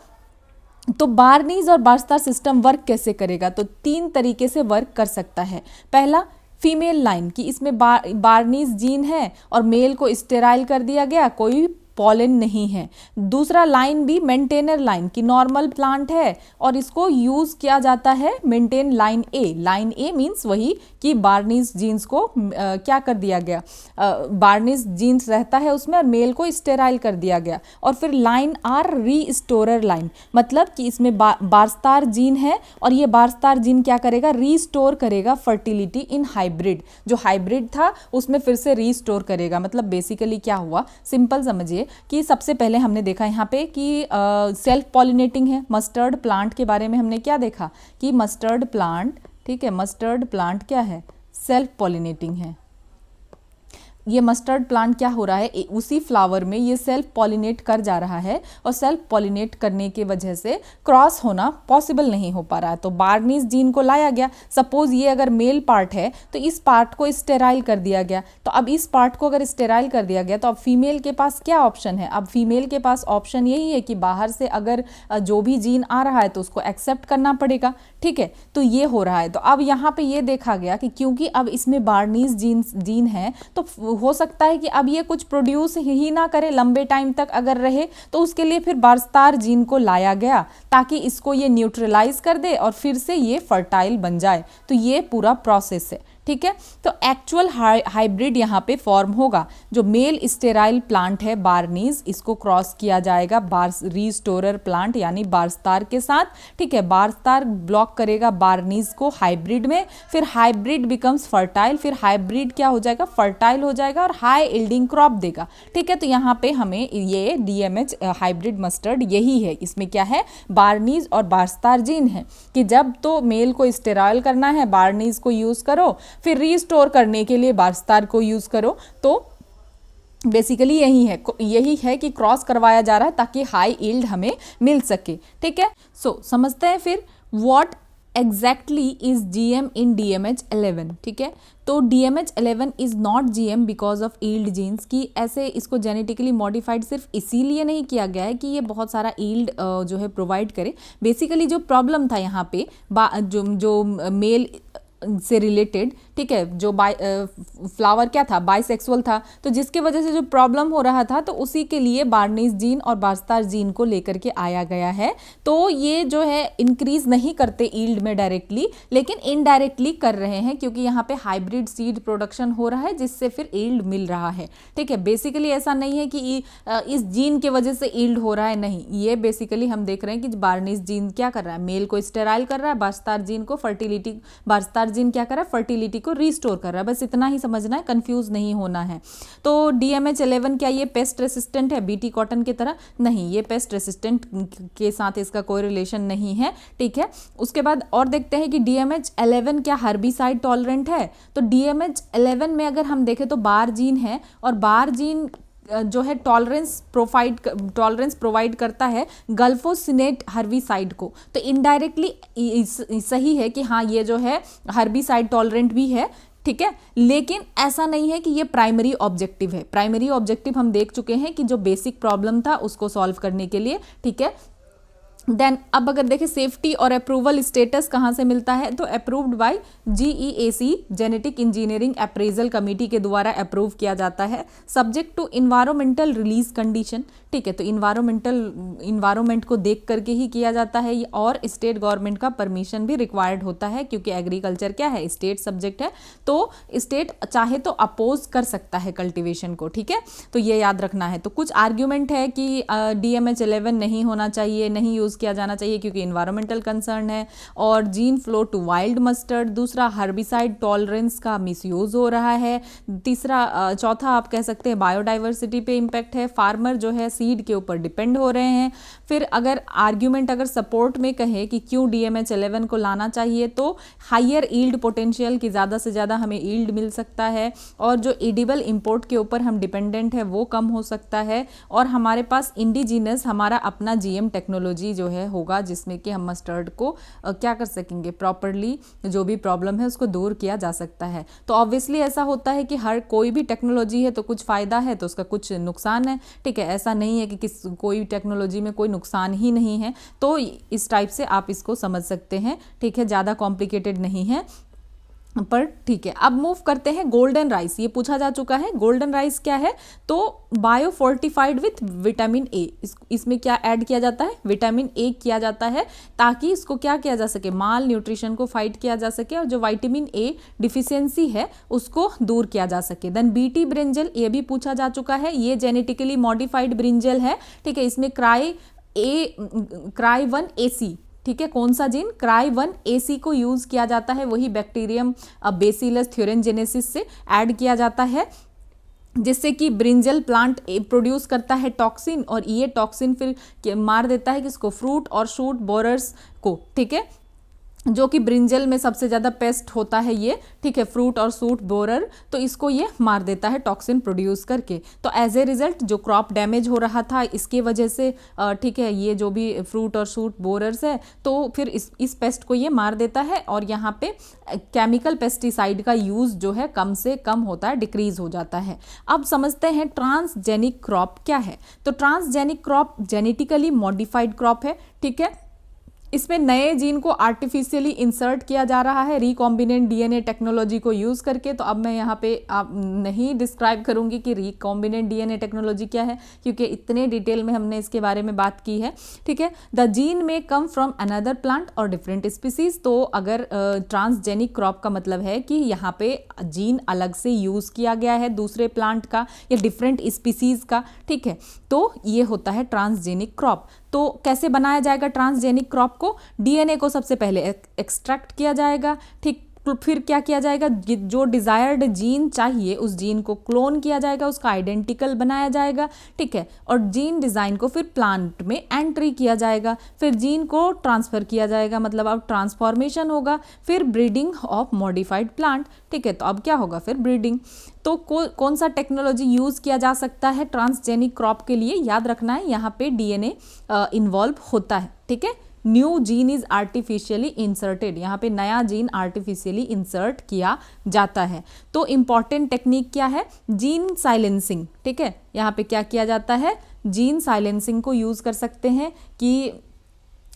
तो बार्नीज और बारस्तार सिस्टम वर्क कैसे करेगा, तो 3 तरीके से वर्क कर सकता है। पहला, फीमेल लाइन की इसमें बार्नीज जीन है और मेल को स्टेराइल कर दिया गया, कोई पॉलन नहीं है। दूसरा लाइन भी मेंटेनर लाइन की नॉर्मल प्लांट है और इसको यूज किया जाता है मेंटेन लाइन ए। लाइन ए मीन्स वही कि बार्नीज जीन्स को क्या कर दिया गया, बार्नीज जीन्स रहता है उसमें और मेल को स्टेराइल कर दिया गया। और फिर लाइन आर रीस्टोरर लाइन, मतलब कि इसमें बारस्तार जीन है और ये बारस्तार जीन क्या करेगा, रीस्टोर करेगा फर्टिलिटी इन हाइब्रिड, जो हाइब्रिड था उसमें फिर से रीस्टोर करेगा। मतलब बेसिकली क्या हुआ, सिंपल समझिए कि सबसे पहले हमने देखा यहाँ पे कि सेल्फ पॉलिनेटिंग है। मस्टर्ड प्लांट के बारे में हमने क्या देखा कि मस्टर्ड प्लांट, ठीक है, मस्टर्ड प्लांट क्या है, सेल्फ पॉलिनेटिंग है। ये मस्टर्ड प्लांट क्या हो रहा है, उसी फ्लावर में ये सेल्फ पॉलिनेट कर जा रहा है और सेल्फ पॉलिनेट करने की वजह से क्रॉस होना पॉसिबल नहीं हो पा रहा है। तो बार्नीज जीन को लाया गया, सपोज ये अगर मेल पार्ट है तो इस पार्ट को स्टेराइल कर दिया गया। तो अब इस पार्ट को अगर स्टेराइल कर दिया गया तो अब फीमेल के पास क्या ऑप्शन है, अब फीमेल के पास ऑप्शन यही है कि बाहर से अगर जो भी जीन आ रहा है तो उसको एक्सेप्ट करना पड़ेगा, ठीक है। तो ये हो रहा है। तो अब यहाँ पे ये देखा गया कि क्योंकि अब इसमें बार्नीज जीन है तो हो सकता है कि अब ये कुछ प्रोड्यूस ही ना करे लंबे टाइम तक अगर रहे, तो उसके लिए फिर बारस्तार जीन को लाया गया ताकि इसको ये न्यूट्रलाइज कर दे और फिर से ये फर्टाइल बन जाए। तो ये पूरा प्रोसेस है, ठीक है। तो एक्चुअल हाइब्रिड यहाँ पे फॉर्म होगा। जो मेल स्टेराइल प्लांट है बार्नीज, इसको क्रॉस किया जाएगा रीस्टोरर प्लांट यानी बारस्तार के साथ, ठीक है। बारस्तार ब्लॉक करेगा बार्नीज को हाइब्रिड में, फिर हाइब्रिड बिकम्स फर्टाइल, फिर हाइब्रिड क्या हो जाएगा, फर्टाइल हो जाएगा और हाई इल्डिंग क्रॉप देगा, ठीक है। तो यहाँ पे हमें ये DMH हाइब्रिड मस्टर्ड यही है, इसमें क्या है, बार्नीज और बारस्तार जीन है कि जब तो मेल को स्टेराइल करना है बार्नीज को यूज करो, फिर रीस्टोर करने के लिए बारस्तार को यूज करो। तो बेसिकली यही है कि क्रॉस करवाया जा रहा है ताकि हाई यील्ड हमें मिल सके, ठीक है। सो समझते हैं फिर what exactly is GM in DMH11, ठीक है। तो DMH11 is not GM because of yield genes, की ऐसे इसको जेनेटिकली मॉडिफाइड सिर्फ इसीलिए नहीं किया गया है कि ये बहुत सारा यील्ड जो है प्रोवाइड करे। बेसिकली जो प्रॉब्लम था यहाँ पे जो मेल से रिलेटेड, ठीक है, जो फ्लावर क्या था, बाइसेक्सुअल था, तो जिसके वजह से जो प्रॉब्लम हो रहा था तो उसी के लिए बार्नीज जीन और बारस्तार जीन को लेकर के आया गया है। तो ये जो है इंक्रीज नहीं करते यील्ड में डायरेक्टली, लेकिन इनडायरेक्टली कर रहे हैं क्योंकि यहाँ पे हाइब्रिड सीड प्रोडक्शन हो रहा है जिससे फिर यील्ड मिल रहा है, ठीक है। बेसिकली ऐसा नहीं है कि इस जीन के वजह से यील्ड हो रहा है, नहीं, ये बेसिकली हम देख रहे हैं कि बार्नीज जीन क्या कर रहा है, मेल को स्टेराइल कर रहा है, बारस्तार जीन को फर्टिलिटी, बारस्तार जीन क्या कर रहा है, फर्टिलिटी को रिस्टोर कर रहा है। बस इतना ही समझना है, कंफ्यूज नहीं होना है। तो DMH11 क्या ये पेस्ट रेसिस्टेंट है BT कॉटन की तरह? नहीं, ये पेस्ट रेसिस्टेंट के साथ इसका कोई रिलेशन नहीं है, ठीक है। उसके बाद और देखते हैं कि DMH11 क्या हर्बिसाइड टॉलरेंट है? तो DMH11 में अगर हम देखें तो बार जीन है और बार जीन जो है टॉलरेंस प्रोवाइड करता है गल्फोसिनेट हर्बिसाइड को। तो इनडायरेक्टली सही है कि हाँ ये जो है हर्बिसाइड टॉलरेंट भी है, ठीक है, लेकिन ऐसा नहीं है कि ये प्राइमरी ऑब्जेक्टिव है। प्राइमरी ऑब्जेक्टिव हम देख चुके हैं कि जो बेसिक प्रॉब्लम था उसको सॉल्व करने के लिए, ठीक है। देन अब अगर देखें सेफ्टी और अप्रूवल स्टेटस कहाँ से मिलता है, तो approved by GEAC genetic engineering appraisal committee के द्वारा अप्रूव किया जाता है, subject to environmental release condition, ठीक है। तो इन्वायरमेंट को देख करके ही किया जाता है और स्टेट गवर्नमेंट का परमिशन भी रिक्वायर्ड होता है क्योंकि एग्रीकल्चर क्या है, स्टेट सब्जेक्ट है, तो स्टेट चाहे तो अपोज कर सकता है कल्टिवेशन को, ठीक है। तो ये याद रखना है। तो कुछ आर्ग्यूमेंट है कि DMH11 नहीं होना चाहिए, नहीं यूज किया जाना चाहिए क्योंकि इन्वायरमेंटल कंसर्न है। और gene flow to wild mustard, दूसरा हर्बिसाइड टॉलरेंस का मिसयूज हो रहा है, तीसरा चौथा आप कह सकते हैं बायोडाइवर्सिटी पे इम्पैक्ट है, फार्मर जो है सीड के ऊपर डिपेंड हो रहे हैं। फिर अगर आर्ग्यूमेंट अगर सपोर्ट में कहे कि क्यों DMH11 को लाना चाहिए, तो हायर ईल्ड पोटेंशियल की ज़्यादा से ज़्यादा हमें ईल्ड मिल सकता है, और जो एडिबल इंपोर्ट के ऊपर हम डिपेंडेंट है वो कम हो सकता है, और हमारे पास इंडिजिनस हमारा अपना GM टेक्नोलॉजी जो है होगा जिसमें कि हम मस्टर्ड को क्या कर सकेंगे, प्रॉपरली जो भी प्रॉब्लम है उसको दूर किया जा सकता है। तो ऑब्वियसली ऐसा होता है कि हर कोई भी टेक्नोलॉजी है तो कुछ फ़ायदा है तो उसका कुछ नुकसान है, ठीक है। ऐसा नहीं है कि कोई टेक्नोलॉजी में कोई नुकसान ही नहीं है। तो इस टाइप से आप इसको समझ सकते हैं, ठीक है, ज़्यादा कॉम्प्लिकेटेड नहीं है पर ठीक है। अब मूव करते हैं गोल्डन राइस, ये पूछा जा चुका है। गोल्डन राइस क्या है, तो bio fortified with vitamin A, इसमें क्या ऐड किया जाता है, विटामिन ए किया जाता है ताकि इसको क्या किया जा सके, माल न्यूट्रिशन को फाइट किया जा सके और जो विटामिन ए डिफिशियंसी है उसको दूर किया जा सके। देन बीटी ब्रिंजल, ये भी पूछा जा चुका है, ये जेनेटिकली मॉडिफाइड ब्रिंजल है, ठीक है। इसमें CRY1AC, ठीक है, कौन सा जीन, CRY1AC को यूज किया जाता है, वही बैक्टीरियम बेसिलस थ्योरेनजेनेसिस से ऐड किया जाता है, जिससे कि ब्रिंजल प्लांट प्रोड्यूस करता है टॉक्सिन, और ये टॉक्सिन फिर मार देता है किसको, फ्रूट और शूट बोरर्स को, ठीक है, जो कि ब्रिंजल में सबसे ज़्यादा पेस्ट होता है ये, ठीक है, फ्रूट और सूट बोरर, तो इसको ये मार देता है टॉक्सिन प्रोड्यूस करके। तो एज ए रिजल्ट जो क्रॉप डैमेज हो रहा था इसके वजह से, ठीक है, ये जो भी फ्रूट और सूट बोरर्स है तो फिर इस पेस्ट को ये मार देता है, और यहाँ पे केमिकल पेस्टिसाइड का यूज़ जो है कम से कम होता है, डिक्रीज हो जाता है। अब समझते हैं ट्रांसजेनिक क्रॉप क्या है। तो transgenic crop genetically modified crop है, ठीक है। इसमें नए जीन को आर्टिफिशियली इंसर्ट किया जा रहा है रिकॉम्बिनेंट DNA टेक्नोलॉजी को यूज़ करके। तो अब मैं यहाँ पे आप नहीं डिस्क्राइब करूँगी कि रिकॉम्बिनेंट DNA टेक्नोलॉजी क्या है, क्योंकि इतने डिटेल में हमने इसके बारे में बात की है, ठीक है। द जीन में कम फ्रॉम अनदर प्लांट और डिफरेंट स्पीसीज। तो अगर ट्रांसजेनिक क्रॉप का मतलब है कि यहाँ पे जीन अलग से यूज़ किया गया है दूसरे प्लांट का या डिफरेंट स्पीसीज का, ठीक है, तो ये होता है ट्रांसजेनिक क्रॉप। तो कैसे बनाया जाएगा ट्रांसजेनिक क्रॉप को, DNA को सबसे पहले एक्सट्रैक्ट किया जाएगा, ठीक, फिर क्या किया जाएगा, जो डिजायर्ड जीन चाहिए उस जीन को क्लोन किया जाएगा, उसका आइडेंटिकल बनाया जाएगा, ठीक है, और जीन डिजाइन को फिर प्लांट में एंट्री किया जाएगा, फिर जीन को ट्रांसफर किया जाएगा, मतलब अब ट्रांसफॉर्मेशन होगा, फिर ब्रीडिंग ऑफ मॉडिफाइड प्लांट, ठीक है। तो अब क्या होगा, फिर ब्रीडिंग। तो कौन सा टेक्नोलॉजी यूज किया जा सकता है ट्रांसजेनिक क्रॉप के लिए, याद रखना है यहाँ पे DNA इन्वॉल्व होता है, ठीक है। New gene is artificially inserted, यहाँ पे नया जीन आर्टिफिशियली इंसर्ट किया जाता है। तो इंपॉर्टेंट टेक्निक क्या है, जीन साइलेंसिंग, ठीक है। यहाँ पे क्या किया जाता है, जीन साइलेंसिंग को यूज कर सकते हैं। कि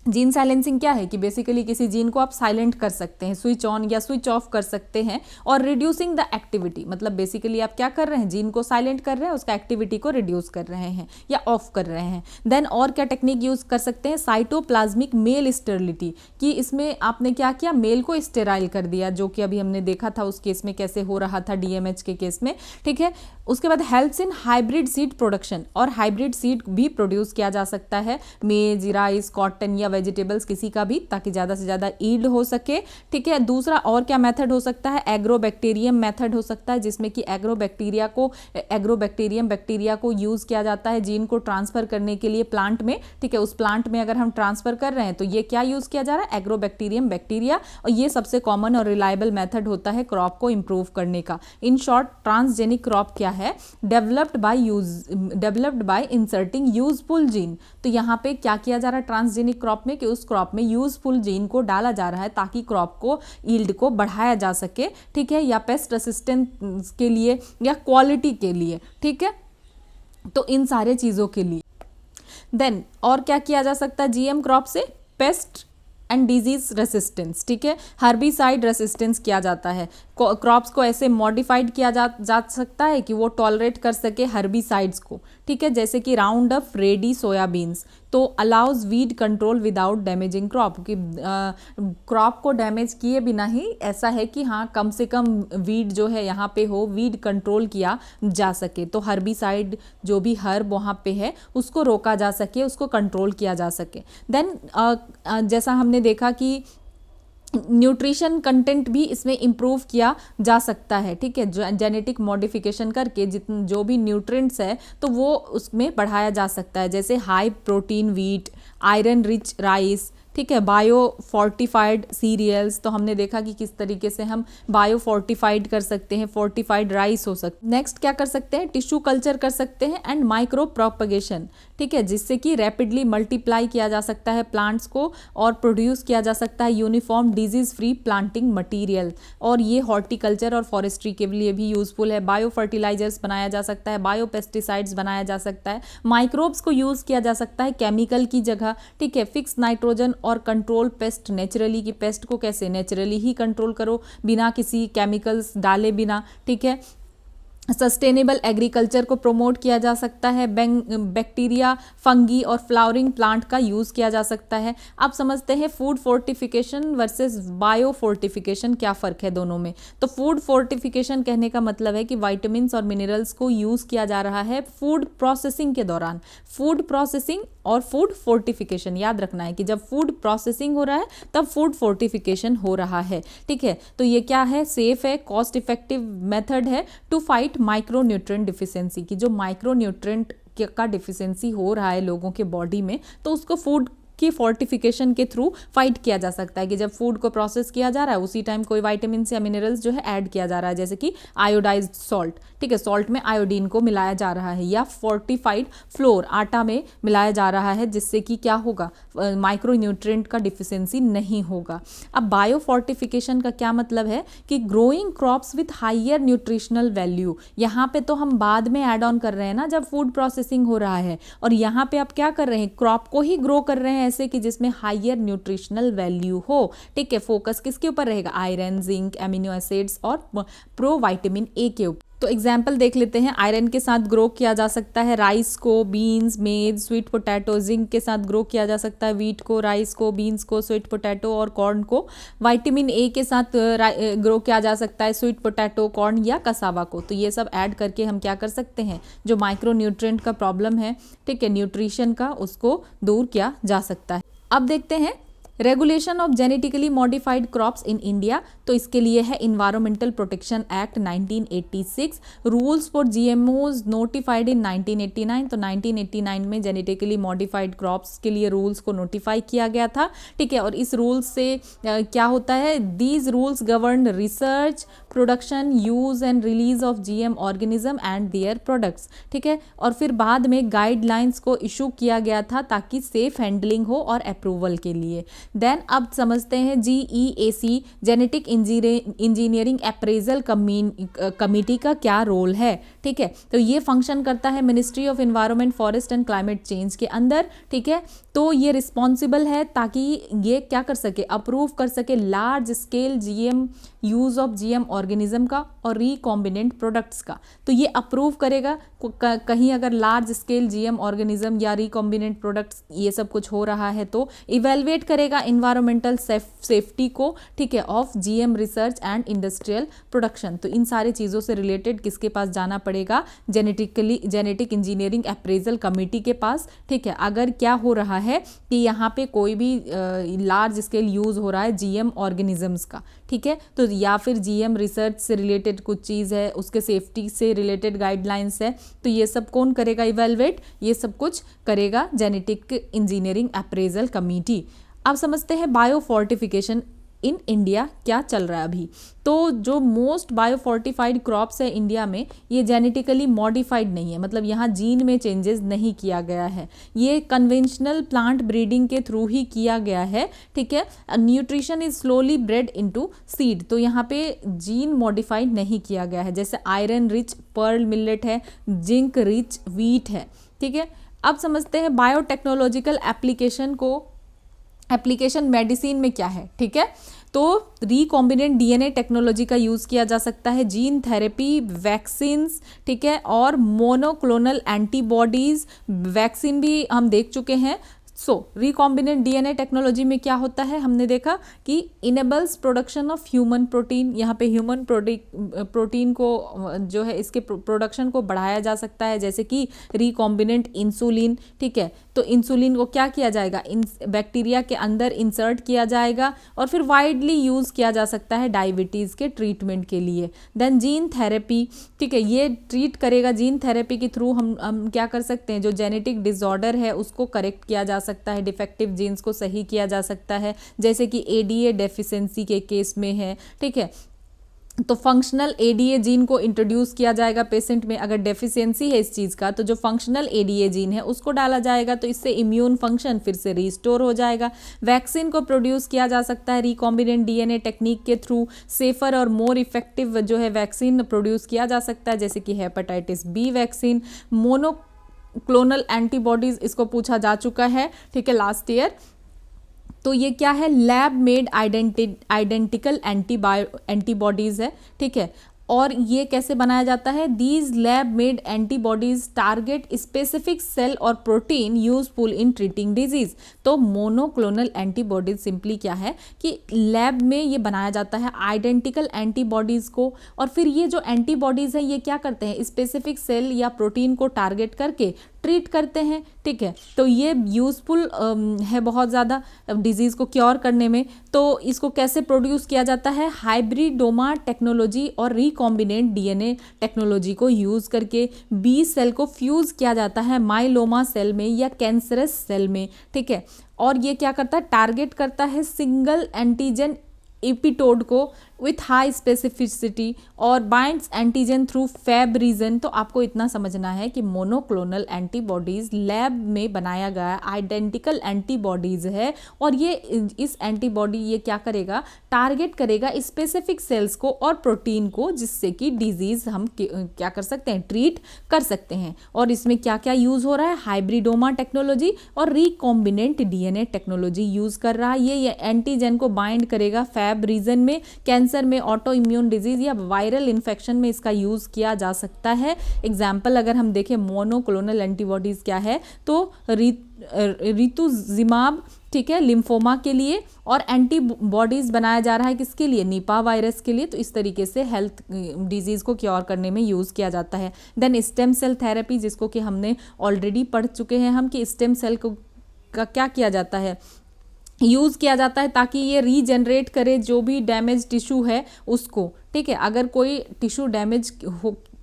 जीन साइलेंसिंग क्या है कि बेसिकली किसी जीन को आप साइलेंट कर सकते हैं, स्विच ऑन या स्विच ऑफ कर सकते हैं, और रिड्यूसिंग द एक्टिविटी, मतलब बेसिकली आप क्या कर रहे हैं, जीन को साइलेंट कर रहे हैं, उसका एक्टिविटी को रिड्यूस कर रहे हैं या ऑफ कर रहे हैं। देन और क्या टेक्निक यूज कर सकते हैं, साइटोप्लाज्मिक मेल स्टेरिलिटी, कि इसमें आपने क्या किया, मेल को स्टेराइल कर दिया, जो कि अभी हमने देखा था उस केस में कैसे हो रहा था DMH के केस में, ठीक है। उसके बाद helps in hybrid seed production, और हाइब्रिड सीड भी प्रोड्यूस किया जा सकता है, मेज, राइस, कॉटन या वेजिटेबल्स किसी का भी, ताकि ज़्यादा से ज़्यादा ईल्ड हो सके, ठीक है। दूसरा और क्या मेथड हो सकता है, एग्रोबैक्टीरियम मेथड हो सकता है, जिसमें कि एग्रोबैक्टीरियम बैक्टीरिया को यूज़ किया जाता है जीन को ट्रांसफर करने के लिए प्लांट में, ठीक है। उस प्लांट में अगर हम ट्रांसफर कर रहे हैं तो ये क्या यूज़ किया जा रहा है, एग्रोबैक्टीरियम बैक्टीरिया, और ये सबसे कॉमन और रिलायबल मेथड होता है क्रॉप को इम्प्रूव करने का। इन शॉर्ट ट्रांसजेनिक क्रॉप क्या है, developed by inserting useful gene. तो यहाँ पे क्या किया जा रहा है ट्रांसजेनिक क्रॉप में, कि उस क्रॉप में यूजफुल जीन को डाला जा रहा है ताकि क्रॉप को यील्ड को बढ़ाया जा सके, ठीक है, या पेस्ट रेसिस्टेंस के लिए या क्वालिटी के लिए, ठीक है। तो इन सारे चीज़ों के लिए देन और क्या किया जा सकता है GM क्रॉप से, पेस्ट एंड डिजीज रेसिस्टेंस, ठीक है, हर्बिसाइड रेसिस्टेंस किया जाता है। क्रॉप्स को ऐसे मॉडिफाइड किया जा सकता है कि वो टॉलरेट कर सके हर्बिसाइड्स को, ठीक है, जैसे कि राउंड अप रेडी सोयाबीन्स, तो allows weed control without damaging crop, कि क्रॉप को डैमेज किए बिना ही ऐसा है कि हाँ कम से कम वीड जो है यहाँ पे हो, वीड कंट्रोल किया जा सके, तो हर्बिसाइड जो भी हर्ब वहाँ पे है उसको रोका जा सके, उसको कंट्रोल किया जा सके। देन जैसा हमने देखा कि न्यूट्रिशन कंटेंट भी इसमें इम्प्रूव किया जा सकता है, ठीक है, जेनेटिक मॉडिफिकेशन करके जो भी न्यूट्रिएंट्स है तो वो उसमें बढ़ाया जा सकता है, जैसे high protein wheat, iron rich rice, ठीक है, बायो फोर्टिफाइड सीरियल्स, तो हमने देखा कि किस तरीके से हम बायो फोर्टिफाइड कर सकते हैं, फोर्टिफाइड राइस हो सकते। नेक्स्ट क्या कर सकते हैं, टिश्यू कल्चर कर सकते हैं एंड माइक्रो प्रोपगेशन, ठीक है, जिससे कि रैपिडली मल्टीप्लाई किया जा सकता है प्लांट्स को और प्रोड्यूस किया जा सकता है uniform disease free planting material, और ये हॉर्टिकल्चर और फॉरेस्ट्री के लिए भी यूजफुल है। बायो फर्टिलाइजर्स बनाया जा सकता है, बायो पेस्टिसाइड्स बनाया जा सकता है, माइक्रोब्स को यूज किया जा सकता है केमिकल की जगह, ठीक है, फिक्स नाइट्रोजन और कंट्रोल पेस्ट नेचुरली, की पेस्ट को कैसे नेचुरली ही कंट्रोल करो बिना किसी केमिकल्स डाले बिना, ठीक है। सस्टेनेबल एग्रीकल्चर को प्रमोट किया जा सकता है, बैक्टीरिया, फंगी और फ्लावरिंग प्लांट का यूज़ किया जा सकता है। अब समझते हैं food fortification versus bio fortification, क्या फ़र्क है दोनों में। तो फूड फोर्टिफिकेशन कहने का मतलब है कि वाइटामिन्स और मिनरल्स को यूज़ किया जा रहा है फूड प्रोसेसिंग के दौरान। फूड प्रोसेसिंग और फूड फोर्टिफिकेशन याद रखना है कि जब फूड प्रोसेसिंग हो रहा है तब फूड फोर्टिफिकेशन हो रहा है, ठीक है। तो ये क्या है, सेफ है, कॉस्ट इफेक्टिव मेथड है to fight micro nutrient deficiency, की जो माइक्रो न्यूट्रिएंट का डिफिशियंसी हो रहा है लोगों के बॉडी में, तो उसको फूड की फोर्टिफिकेशन के थ्रू फाइट किया जा सकता है। कि जब फूड को प्रोसेस किया जा रहा है उसी टाइम कोई विटामिन या मिनरल्स जो है ऐड किया जा रहा है, जैसे कि आयोडाइज्ड सॉल्ट, ठीक है, सॉल्ट में आयोडीन को मिलाया जा रहा है, या फोर्टिफाइड फ्लोर आटा में मिलाया जा रहा है, जिससे कि क्या होगा, माइक्रो न्यूट्रिएंट का डिफिशियंसी नहीं होगा। अब बायो फोर्टिफिकेशन का क्या मतलब है कि growing crops with higher nutritional value, यहाँ पे तो हम बाद में ऐड ऑन कर रहे हैं ना जब फूड प्रोसेसिंग हो रहा है, और यहाँ पे आप क्या कर रहे हैं, क्रॉप को ही ग्रो कर रहे हैं ऐसे कि जिसमें हाइयर न्यूट्रिशनल वैल्यू हो, ठीक है। फोकस किसके ऊपर रहेगा, आयरन, जिंक, एमिनो एसिड्स और प्रोविटामिन ए के ऊपर। तो एग्जाम्पल देख लेते हैं, आयरन के साथ ग्रो किया जा सकता है राइस को, बीन्स, मेज, स्वीट पोटैटो, जिंक के साथ ग्रो किया जा सकता है वीट को, राइस को, बीन्स को, स्वीट पोटैटो और कॉर्न को। विटामिन ए के साथ ग्रो किया जा सकता है स्वीट पोटैटो, कॉर्न या कसावा को। तो ये सब ऐड करके हम क्या कर सकते हैं, जो माइक्रो न्यूट्रिएंट का प्रॉब्लम है, ठीक है, न्यूट्रिशन का, उसको दूर किया जा सकता है। अब देखते हैं regulation of genetically modified crops in India. तो इसके लिए है environmental protection act 1986, rules for GMOs notified in 1989। तो 1989 में जेनेटिकली मॉडिफाइड क्रॉप्स के लिए रूल्स को नोटिफाई किया गया था, ठीक है। और इस रूल्स से क्या होता है, these rules govern research, production, use and release of GM organism and their products, ठीक है। और फिर बाद में गाइडलाइंस को इशू किया गया था ताकि सेफ हैंडलिंग हो और अप्रूवल के लिए। देन अब समझते हैं GEAC genetic engineering appraisal committee का क्या रोल है, ठीक है। तो ये फंक्शन करता है ministry of environment, forest and climate change के अंदर, ठीक है। तो ये रिस्पॉन्सिबल है ताकि ये क्या कर सके, अप्रूव कर सके large scale GM use of GM organism का और रिकॉम्बिनेंट प्रोडक्ट्स का। तो ये अप्रूव करेगा कहीं अगर लार्ज स्केल GM ऑर्गेनिज्म या रिकॉम्बिनेंट प्रोडक्ट्स ये सब कुछ हो रहा है, तो इवेलुएट करेगा इन्वायरमेंटल सेफ्टी को, ठीक है, of GM research and industrial production. तो इन सारी चीज़ों से रिलेटेड किसके पास जाना पड़ेगा, जेनेटिक इंजीनियरिंग अप्रेजल कमेटी के पास, ठीक है। अगर क्या हो रहा है कि यहाँ पे कोई भी लार्ज स्केल यूज हो रहा है GM ऑर्गेनिजम्स का, ठीक है, तो या फिर GM रिसर्च से रिलेटेड कुछ चीज़ है, उसके सेफ्टी से रिलेटेड गाइडलाइंस है, तो ये सब कौन करेगा इवेलुएट, ये सब कुछ करेगा जेनेटिक इंजीनियरिंग अप्रेजल कमेटी। अब समझते हैं बायो फोर्टिफिकेशन इन इंडिया क्या चल रहा है अभी। तो जो मोस्ट बायो फोर्टिफाइड क्रॉप्स है इंडिया में, ये जेनेटिकली मॉडिफाइड नहीं है, मतलब यहाँ जीन में चेंजेस नहीं किया गया है, ये कन्वेंशनल प्लांट ब्रीडिंग के थ्रू ही किया गया है, ठीक है। Nutrition is slowly bread into seed, तो यहाँ पे जीन मॉडिफाइड नहीं किया गया है। जैसे आयरन रिच पर्ल मिलेट है, जिंक रिच वीट है, ठीक है। अब समझते हैं बायोटेक्नोलॉजिकल एप्लीकेशन को एप्लीकेशन मेडिसिन में क्या है, ठीक है। तो रिकॉम्बिनेंट डीएनए टेक्नोलॉजी का यूज़ किया जा सकता है जीन थेरेपी, वैक्सीन्स, ठीक है, और मोनोक्लोनल एंटीबॉडीज, वैक्सीन भी हम देख चुके हैं। सो रिकॉम्बिनेंट डीएनए टेक्नोलॉजी में क्या होता है, हमने देखा कि enables production of human protein, यहाँ पे ह्यूमन प्रोटीन को जो है इसके प्रोडक्शन को बढ़ाया जा सकता है, जैसे कि रिकॉम्बिनेंट इंसुलिन, ठीक है। तो इंसुलिन को क्या किया जाएगा, बैक्टीरिया के अंदर इंसर्ट किया जाएगा और फिर वाइडली यूज़ किया जा सकता है डायबिटीज़ के ट्रीटमेंट के लिए। देन जीन थेरेपी, ठीक है, ये ट्रीट करेगा, जीन थेरेपी के थ्रू हम क्या कर सकते हैं, जो जेनेटिक डिसऑर्डर है उसको करेक्ट किया जा सकता है, डिफेक्टिव जीन्स को सही किया जा सकता है, जैसे कि एडीए डेफिशिएंसी के केस में है, ठीक है। तो फंक्शनल एडीए जीन को इंट्रोड्यूस किया जाएगा पेशेंट में, अगर डेफिशिएंसी है इस चीज़ का तो जो फंक्शनल एडीए जीन है उसको डाला जाएगा, तो इससे इम्यून फंक्शन फिर से रिस्टोर हो जाएगा। वैक्सीन को प्रोड्यूस किया जा सकता है रिकॉम्बिनेंट डीएनए टेक्निक के थ्रू, सेफर और मोर इफेक्टिव जो है वैक्सीन प्रोड्यूस किया जा सकता है, जैसे कि hepatitis B vaccine. Monoclonal antibodies, इसको पूछा जा चुका है, ठीक है, लास्ट ईयर। तो ये क्या है, लैब मेड आइडेंटिकल एंटीबॉडीज है, ठीक है। और ये कैसे बनाया जाता है, these lab made antibodies target specific cell और protein useful in treating disease. तो मोनोक्लोनल एंटीबॉडीज सिंपली क्या है कि लैब में ये बनाया जाता है आइडेंटिकल एंटीबॉडीज को, और फिर ये जो एंटीबॉडीज है ये क्या करते हैं, स्पेसिफिक सेल या प्रोटीन को टारगेट करके ट्रीट करते हैं, ठीक है। तो ये यूजफुल है बहुत ज़्यादा डिजीज़ को क्योर करने में। तो इसको कैसे प्रोड्यूस किया जाता है, हाइब्रिडोमा टेक्नोलॉजी और रिकॉम्बिनेंट डीएनए टेक्नोलॉजी को यूज़ करके बी सेल को फ्यूज़ किया जाता है माइलोमा सेल में या कैंसरस सेल में, ठीक है। और ये क्या करता है, टारगेट करता है सिंगल एंटीजन एपिटोड को विथ हाई स्पेसिफिसिटी और binds antigen through fab region. तो आपको इतना समझना है कि मोनोक्लोनल एंटीबॉडीज लैब में बनाया गया आइडेंटिकल एंटीबॉडीज है, और ये इस एंटीबॉडी ये क्या करेगा, टारगेट करेगा स्पेसिफिक सेल्स को और प्रोटीन को, जिससे कि डिजीज हम क्या कर सकते हैं, ट्रीट कर सकते हैं। और इसमें क्या क्या यूज हो रहा है, हाइब्रिडोमा टेक्नोलॉजी और रिकॉम्बिनेंट डीएनए टेक्नोलॉजी यूज कर रहा है। ये एंटीजन को बाइंड करेगा फैब रीजन में, कैंसर में, ऑटो इम्यून डिजीज या वायरल इन्फेक्शन में इसका यूज किया जा सकता है। एग्जाम्पल अगर हम देखें मोनोक्लोनल एंटीबॉडीज क्या है, तो रितुजिमाब, ठीक है, लिम्फोमा के लिए, और एंटीबॉडीज बनाया जा रहा है किसके लिए, निपा वायरस के लिए। तो इस तरीके से हेल्थ डिजीज को क्योर करने में यूज किया जाता है। देन स्टेम सेल थेरेपी, जिसको कि हमने ऑलरेडी पढ़ चुके हैं हम, कि स्टेम सेल को का क्या किया जाता है, यूज़ किया जाता है ताकि ये रीजनरेट करे जो भी डैमेज टिश्यू है उसको, ठीक है। अगर कोई टिश्यू डैमेज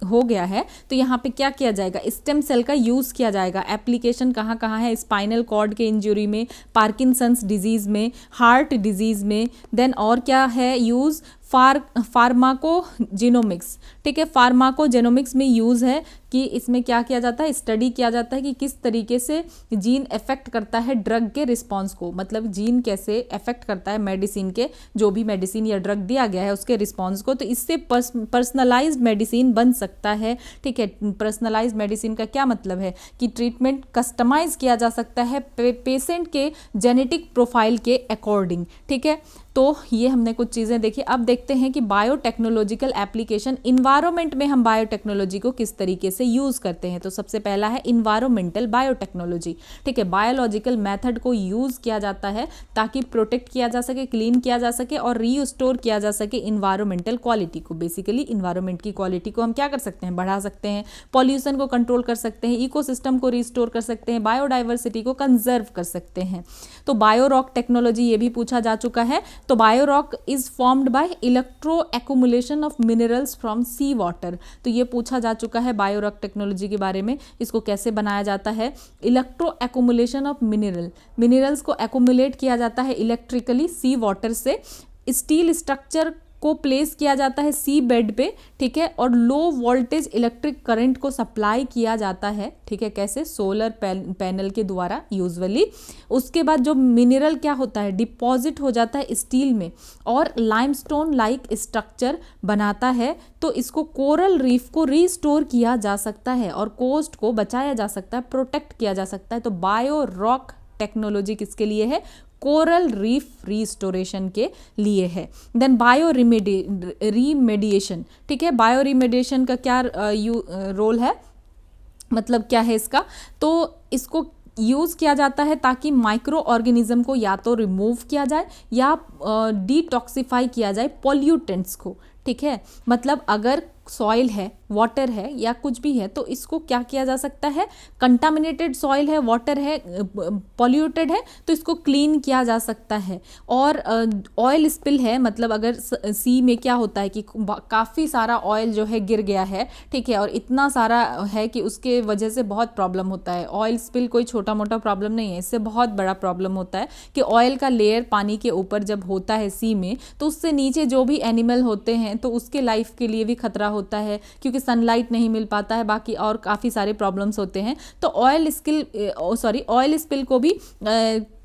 हो गया है तो यहाँ पे क्या किया जाएगा, स्टेम सेल का यूज़ किया जाएगा। एप्लीकेशन कहाँ कहाँ है, स्पाइनल कॉर्ड के इंजरी में, पार्किंसंस डिजीज़ में, हार्ट डिजीज़ में। देन और क्या है यूज़, फार्माकोजेनोमिक्स, ठीक है, फार्माकोजेनोमिक्स में यूज़ है कि इसमें क्या किया जाता है, स्टडी किया जाता है कि किस तरीके से जीन अफेक्ट करता है ड्रग के रिस्पॉन्स को, मतलब जीन कैसे अफेक्ट करता है मेडिसिन के, जो भी मेडिसिन या ड्रग दिया गया है उसके रिस्पॉन्स को। तो इससे पर्सनलाइज्ड मेडिसिन बन सकता है, ठीक है। पर्सनलाइज्ड मेडिसिन का क्या मतलब है कि ट्रीटमेंट कस्टमाइज किया जा सकता है पेशेंट के जेनेटिक प्रोफाइल के अकॉर्डिंग, ठीक है। तो ये हमने कुछ चीज़ें देखी। अब देखते हैं कि बायोटेक्नोलॉजिकल एप्लीकेशन, इन्वायरमेंट में हम बायोटेक्नोलॉजी को किस तरीके से यूज़ करते हैं। तो सबसे पहला है इन्वायरमेंटल बायोटेक्नोलॉजी, ठीक है। बायोलॉजिकल मेथड को यूज़ किया जाता है ताकि प्रोटेक्ट किया जा सके, क्लीन किया जा सके और रीस्टोर किया जा सके इन्वायरमेंटल क्वालिटी को। बेसिकली इन्वायरमेंट की क्वालिटी को हम क्या कर सकते हैं, बढ़ा सकते हैं, पॉल्यूशन को कंट्रोल कर सकते हैं, इकोसिस्टम को रिस्टोर कर सकते हैं, बायोडाइवर्सिटी को कंजर्व कर सकते हैं। तो बायोरॉक टेक्नोलॉजी ये भी पूछा जा चुका है। तो biorock is formed by electro accumulation of minerals from sea water. तो ये पूछा जा चुका है बायोरॉक टेक्नोलॉजी के बारे में, इसको कैसे बनाया जाता है, इलेक्ट्रो एक्यूमुलेशन ऑफ मिनरल्स को एक्यूमुलेट किया जाता है इलेक्ट्रिकली सी वाटर से। स्टील स्ट्रक्चर को प्लेस किया जाता है सी बेड पे, ठीक है, और लो वोल्टेज इलेक्ट्रिक करंट को सप्लाई किया जाता है, ठीक है, कैसे, सोलर पैनल के द्वारा यूजुअली। उसके बाद जो मिनरल क्या होता है, डिपॉजिट हो जाता है स्टील में और लाइमस्टोन लाइक स्ट्रक्चर बनाता है। तो इसको कोरल रीफ को रीस्टोर किया जा सकता है और कोस्ट को बचाया जा सकता है, प्रोटेक्ट किया जा सकता है। तो बायो रॉक टेक्नोलॉजी किसके लिए है, कोरल रीफ रिस्टोरेशन के लिए है। देन बायो रिमेडिएशन, ठीक है, बायो रिमेडिएशन का क्या रोल है, मतलब क्या है इसका, तो इसको यूज़ किया जाता है ताकि माइक्रो ऑर्गेनिज्म को या तो रिमूव किया जाए या डिटॉक्सिफाई किया जाए पॉल्यूटेंट्स को, ठीक है। मतलब अगर सॉइल है, वाटर है या कुछ भी है, तो इसको क्या किया जा सकता है, कंटामिनेटेड सॉइल है, वाटर है, पॉल्यूटेड है, तो इसको क्लीन किया जा सकता है। और ऑयल स्पिल है, मतलब अगर सी में क्या होता है कि काफ़ी सारा ऑयल जो है गिर गया है, ठीक है, और इतना सारा है कि उसके वजह से बहुत प्रॉब्लम होता है। ऑयल स्पिल कोई छोटा मोटा प्रॉब्लम नहीं है, इससे बहुत बड़ा प्रॉब्लम होता है कि ऑयल का लेयर पानी के ऊपर जब होता है सी में, तो उससे नीचे जो भी एनिमल होते हैं तो उसके लाइफ के लिए भी खतरा होता है, क्योंकि सनलाइट नहीं मिल पाता है, बाकी और काफ़ी सारे प्रॉब्लम्स होते हैं। तो ऑयल स्पिल को भी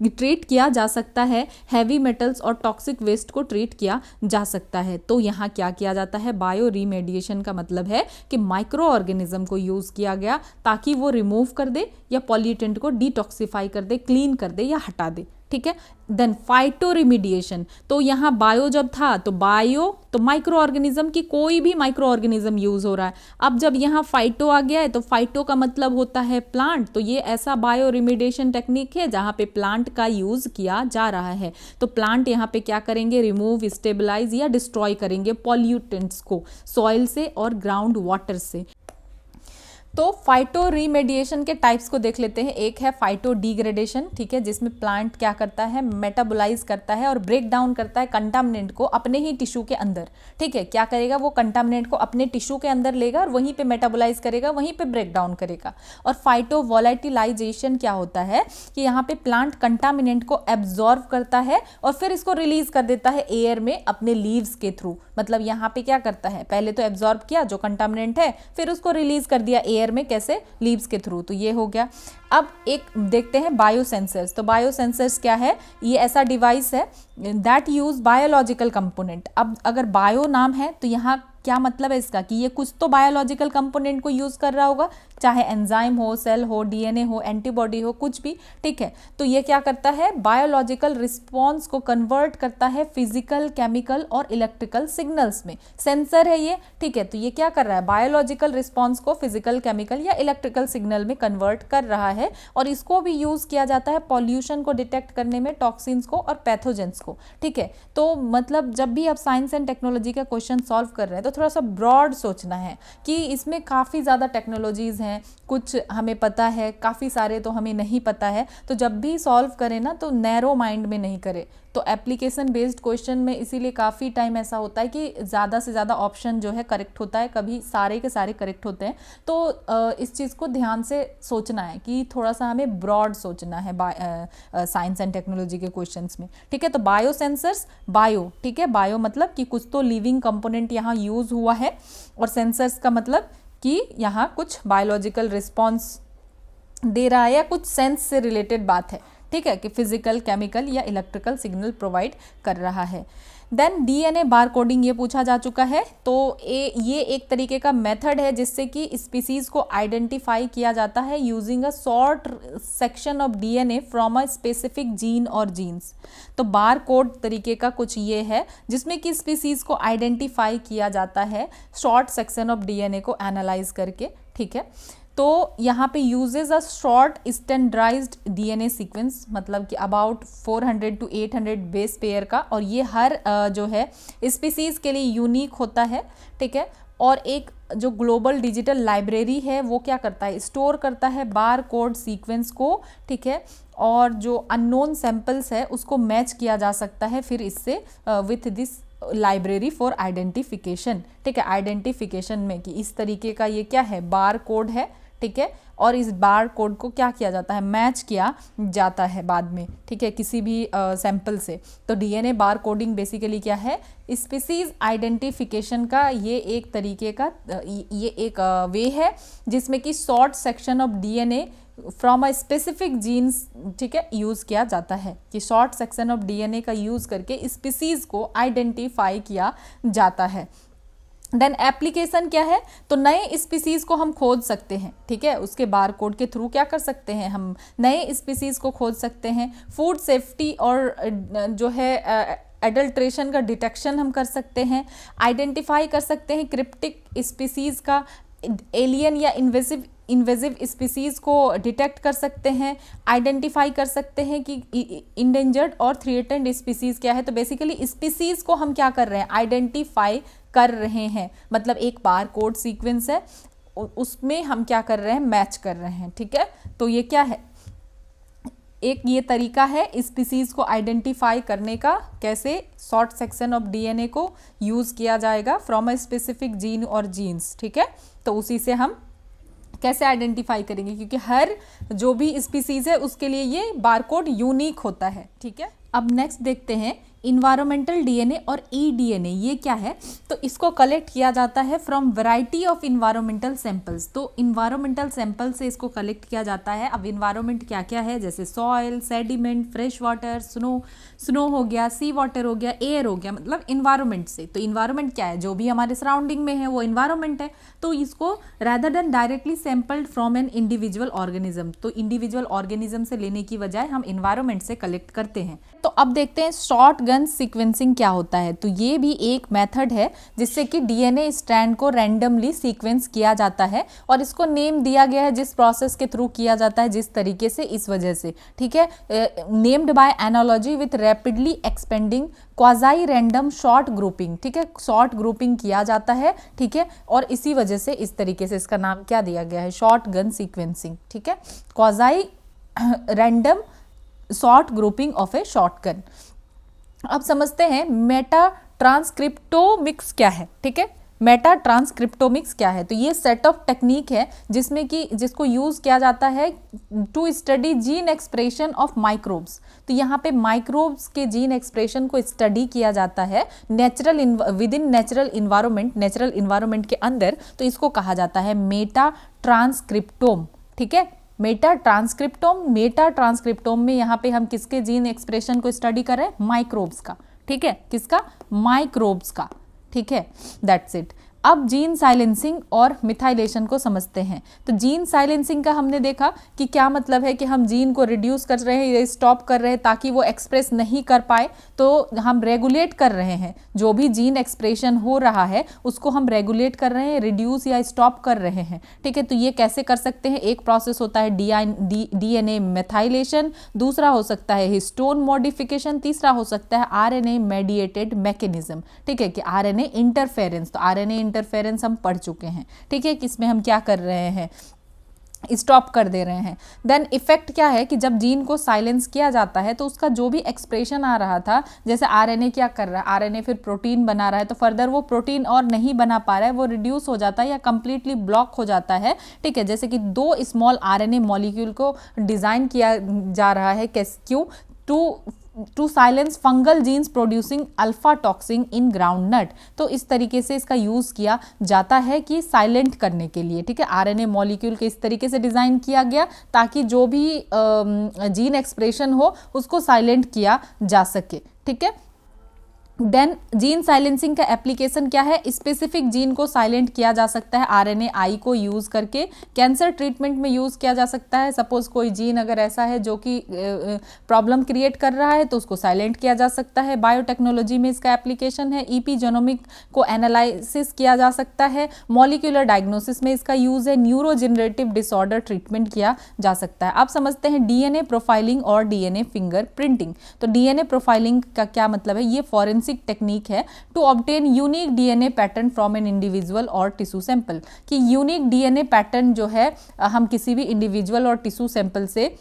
ट्रीट किया जा सकता है, हैवी मेटल्स और टॉक्सिक वेस्ट को ट्रीट किया जा सकता है। तो यहाँ क्या किया जाता है, बायो रिमेडिएशन का मतलब है कि माइक्रो ऑर्गेनिज्म को यूज़ किया गया ताकि वो रिमूव कर दे या पॉल्यूटेंट को डिटॉक्सिफाई कर दे, क्लीन कर दे या हटा दे, ठीक है। देन फाइटो रिमीडिएशन, तो यहाँ बायो जब था तो बायो तो माइक्रो ऑर्गेनिज्म की कोई भी माइक्रो ऑर्गेनिज्म यूज हो रहा है। अब जब यहाँ फाइटो आ गया है तो फाइटो का मतलब होता है प्लांट, तो ये ऐसा बायो रिमीडिएशन टेक्निक है जहाँ पे प्लांट का यूज किया जा रहा है। तो प्लांट यहाँ पे क्या करेंगे, रिमूव, स्टेबलाइज या डिस्ट्रॉय करेंगे पॉल्यूटेंट्स को सॉइल से और ग्राउंड वाटर से। तो फाइटो रिमेडिएशन के टाइप्स को देख लेते हैं। एक है फाइटो डिग्रेडेशन, ठीक है, जिसमें प्लांट क्या करता है, मेटाबोलाइज करता है और ब्रेक डाउन करता है कंटामिनेंट को अपने ही टिश्यू के अंदर, ठीक है। क्या करेगा, वो कंटामिनेंट को अपने टिश्यू के अंदर लेगा और वहीं पे मेटाबोलाइज करेगा, वहीं पे ब्रेक डाउन करेगा। और फाइटो वोलेटिलाइजेशन क्या होता है कि यहाँ पे प्लांट कंटामिनेंट को एब्जॉर्व करता है और फिर इसको रिलीज कर देता है एयर में अपने लीव्स के थ्रू। मतलब यहाँ पे क्या करता है, पहले तो एब्जॉर्ब किया जो कंटामिनेंट है, फिर उसको रिलीज कर दिया एयर में, कैसे, लीव्स के थ्रू। तो ये हो गया। अब एक देखते हैं बायोसेंसर्स। तो बायोसेंसर्स क्या है, ये ऐसा डिवाइस है दैट यूज बायोलॉजिकल कंपोनेंट। अब अगर बायो नाम है तो यहाँ क्या मतलब है इसका कि ये कुछ तो बायोलॉजिकल कंपोनेंट को यूज कर रहा होगा, चाहे एंजाइम हो, सेल हो, डीएनए हो, एंटीबॉडी हो, कुछ भी, ठीक है। तो ये क्या करता है, बायोलॉजिकल रिस्पॉन्स को कन्वर्ट करता है फिजिकल, केमिकल और इलेक्ट्रिकल सिग्नल्स में। सेंसर है ये, ठीक है। तो ये क्या कर रहा है, बायोलॉजिकल रिस्पॉन्स को फिजिकल, केमिकल या इलेक्ट्रिकल सिग्नल में कन्वर्ट कर रहा है। और इसको भी यूज किया जाता है पॉल्यूशन को डिटेक्ट करने में, टॉक्सिन्स को और पैथोजेंस को, ठीक है। तो मतलब जब भी आप साइंस एंड टेक्नोलॉजी का क्वेश्चन सॉल्व कर रहे हैं तो थोड़ा सा ब्रॉड सोचना है कि इसमें काफ़ी ज़्यादा टेक्नोलॉजीज़ हैं, कुछ हमें पता है, काफ़ी सारे तो हमें नहीं पता है। तो जब भी सॉल्व करें ना तो नैरो माइंड में नहीं करें। तो एप्लीकेशन बेस्ड क्वेश्चन में इसीलिए काफ़ी टाइम ऐसा होता है कि ज़्यादा से ज़्यादा ऑप्शन जो है करेक्ट होता है, कभी सारे के सारे करेक्ट होते हैं। तो इस चीज़ को ध्यान से सोचना है कि थोड़ा सा हमें ब्रॉड सोचना है साइंस एंड टेक्नोलॉजी के क्वेश्चंस में, ठीक है। तो बायो सेंसर्स, बायो, ठीक है, बायो मतलब कि कुछ तो लिविंग कंपोनेंट यहाँ यूज हुआ है, और सेंसर्स का मतलब कि यहाँ कुछ बायोलॉजिकल रिस्पॉन्स दे रहा है या कुछ सेंस से रिलेटेड बात है, ठीक है, कि फिजिकल, केमिकल या इलेक्ट्रिकल सिग्नल प्रोवाइड कर रहा है। देन डीएनए बार कोडिंग ये पूछा जा चुका है। तो ये एक तरीके का मेथड है जिससे कि स्पीसीज को आइडेंटिफाई किया जाता है using a short section of DNA from a specific gene और जीन्स। तो बार कोड तरीके का कुछ ये है जिसमें कि स्पीसीज को आइडेंटिफाई किया जाता है शॉर्ट सेक्शन ऑफ डीएनए को एनालाइज करके, ठीक है। तो यहाँ पे uses a short standardised DNA sequence, मतलब कि अबाउट 400 to 800 बेस पेयर का, और ये हर जो है स्पीसीज के लिए यूनिक होता है, ठीक है। और एक जो ग्लोबल डिजिटल लाइब्रेरी है वो क्या करता है, स्टोर करता है बार कोड सीक्वेंस को, ठीक है। और जो अननोन सैंपल्स है उसको मैच किया जा सकता है फिर इससे with this library for identification, ठीक है। आइडेंटिफिकेशन में कि इस तरीके का ये क्या है, बार कोड है, ठीक है। और इस बार कोड को क्या किया जाता है, मैच किया जाता है बाद में, ठीक है, किसी भी सैंपल से। तो डीएनए बार कोडिंग बेसिकली क्या है, स्पीसीज आइडेंटिफिकेशन का ये एक तरीके का ये एक वे है जिसमें कि short section of DNA from a specific jeans, ठीक है, यूज़ किया जाता है कि शॉर्ट सेक्शन ऑफ डीएनए का यूज़ करके स्पीसीज को आइडेंटिफाई किया जाता है। देन एप्लीकेशन क्या है, तो नए स्पीसीज को हम खोज सकते हैं, ठीक है, उसके बार कोड के थ्रू क्या कर सकते हैं, हम नए स्पीसीज को खोज सकते हैं। फूड सेफ्टी और जो है एडल्ट्रेशन का डिटेक्शन हम कर सकते हैं। आइडेंटिफाई कर सकते हैं क्रिप्टिक स्पीसीज का, एलियन या इन्वेजिव स्पीसीज को डिटेक्ट कर सकते हैं। आइडेंटिफाई कर सकते हैं कि इंडेंजर्ड और थ्रेटेंड स्पीसीज क्या है। तो बेसिकली स्पीसीज को हम क्या कर रहे हैं, आइडेंटिफाई कर रहे हैं, मतलब एक बार कोड सीक्वेंस है उसमें हम क्या कर रहे हैं, मैच कर रहे हैं, ठीक है। तो ये क्या है, एक ये तरीका है स्पीसीज को आइडेंटिफाई करने का, कैसे शॉर्ट सेक्शन ऑफ डीएनए को यूज़ किया जाएगा फ्रॉम अ स्पेसिफिक जीन और जीन्स, ठीक है। तो उसी से हम कैसे आइडेंटिफाई करेंगे, क्योंकि हर जो भी स्पीसीज है उसके लिए ये बारकोड यूनिक होता है, ठीक है। अब नेक्स्ट देखते हैं इन्वायरमेंटल डीएनए और ई डीएनए, ये क्या है, तो इसको कलेक्ट किया जाता है from variety of environmental samples. तो इन्वायरमेंटल सैंपल से इसको कलेक्ट किया जाता है। अब इन्वायरमेंट क्या क्या है, जैसे soil, sediment, fresh water, snow हो गया, सी वाटर हो गया, एयर हो गया, मतलब इन्वायरमेंट से। तो इन्वायरमेंट क्या है, जो भी हमारे सराउंडिंग में है वो इन्वायरमेंट है। तो इसको rather than directly sampled from an individual organism, तो इंडिविजुअल ऑर्गेनिज्म से लेने की बजाय हम इन्वायरमेंट से कलेक्ट करते हैं। तो अब देखते हैं शॉर्ट गन सीक्वेंसिंग क्या होता है। तो ये भी एक मेथड है जिससे कि डीएनए स्ट्रैंड को रैंडमली सीक्वेंस किया जाता है, और इसको नेम दिया गया है जिस प्रोसेस के थ्रू किया जाता है, जिस तरीके से, इस वजह से, ठीक है, named by analogy with rapidly expanding quasi random short grouping, ठीक है, शॉर्ट ग्रुपिंग किया जाता है, ठीक है, और इसी वजह से इस तरीके से इसका नाम क्या दिया गया है, शॉर्ट गन सीक्वेंसिंग, ठीक है, quasi random short grouping of A shotgun. अब समझते हैं मेटा ट्रांसक्रिप्टोमिक्स क्या है, ठीक है, मेटा ट्रांसक्रिप्टोमिक्स क्या है। तो ये सेट ऑफ टेक्निक है जिसको यूज किया जाता है to study gene expression of microbes. तो यहाँ पे माइक्रोब्स के जीन एक्सप्रेशन को स्टडी किया जाता है विद इन नेचुरल इन्वायरमेंट के अंदर। तो इसको कहा जाता है मेटा ट्रांसक्रिप्टोम, ठीक है, मेटा ट्रांसक्रिप्टोम में यहाँ पे हम किसके जीन एक्सप्रेशन को स्टडी कर रहे हैं, माइक्रोब्स का, ठीक है, किसका, माइक्रोब्स का, ठीक है, दैट्स इट। अब जीन साइलेंसिंग और मिथाइलेशन को समझते हैं। तो जीन साइलेंसिंग का हमने देखा कि क्या मतलब है, कि हम जीन को रिड्यूस कर रहे हैं या स्टॉप कर रहे हैं ताकि वो एक्सप्रेस नहीं कर पाए। तो हम रेगुलेट कर रहे हैं, जो भी जीन एक्सप्रेशन हो रहा है उसको हम रेगुलेट कर रहे हैं, रिड्यूस या स्टॉप कर रहे हैं, ठीक है। तो ये कैसे कर सकते हैं, एक प्रोसेस होता है डीएनए मेथाइलेशन, दूसरा हो सकता है हिस्टोन मॉडिफिकेशन, तीसरा हो सकता है आरएनए मेडिएटेड मैकेनिज्म, ठीक है, कि आरएनए इंटरफेरेंस। तो आरएनए इंटरफेरेंस हम पढ़ चुके हैं, ठीक है, कि इसमें हम क्या कर रहे हैं, स्टॉप कर दे रहे हैं। देन इफेक्ट क्या है कि जब जीन को साइलेंस किया जाता है तो उसका जो भी एक्सप्रेशन आ रहा था, जैसे आरएनए क्या कर रहा है, आरएनए फिर प्रोटीन बना रहा है, तो फर्दर वो प्रोटीन और नहीं बना पा रहा है, वो रिड्यूस हो जाता है या कंप्लीटली ब्लॉक हो जाता है, ठीक है। जैसे कि 2 स्मॉल आरएनए मॉलिक्यूल को डिजाइन किया जा रहा है, क्यों, to silence fungal genes producing alpha toxin in ground nut. तो इस तरीके से इसका यूज किया जाता है कि साइलेंट करने के लिए, ठीक है, आरएनए मॉलिक्यूल के इस तरीके से डिजाइन किया गया ताकि जो भी जीन एक्सप्रेशन हो उसको साइलेंट किया जा सके, ठीक है। देन जीन साइलेंसिंग का एप्लीकेशन क्या है, स्पेसिफिक जीन को साइलेंट किया जा सकता है आरएनए को यूज करके। कैंसर ट्रीटमेंट में यूज किया जा सकता है, सपोज कोई जीन अगर ऐसा है जो कि प्रॉब्लम क्रिएट कर रहा है तो उसको साइलेंट किया जा सकता है। बायोटेक्नोलॉजी में इसका एप्लीकेशन है, ईपीजेनोमिक को एनालिसिस किया जा सकता है। मॉलिक्यूलर डायग्नोसिस में इसका यूज है। न्यूरोजेनरेटिव डिसऑर्डर ट्रीटमेंट किया जा सकता है। अब समझते हैं डीएनए प्रोफाइलिंग और डीएनए फिंगर प्रिंटिंग। तो डीएनए प्रोफाइलिंग का क्या मतलब है, ये फॉरेंसिक टेक्निक है to obtain unique DNA pattern from an individual और टिश्यू सैंपल। कि यूनिक डीएनए पैटर्न जो है हम किसी भी इंडिविजुअल और टिश्यू सैंपल से,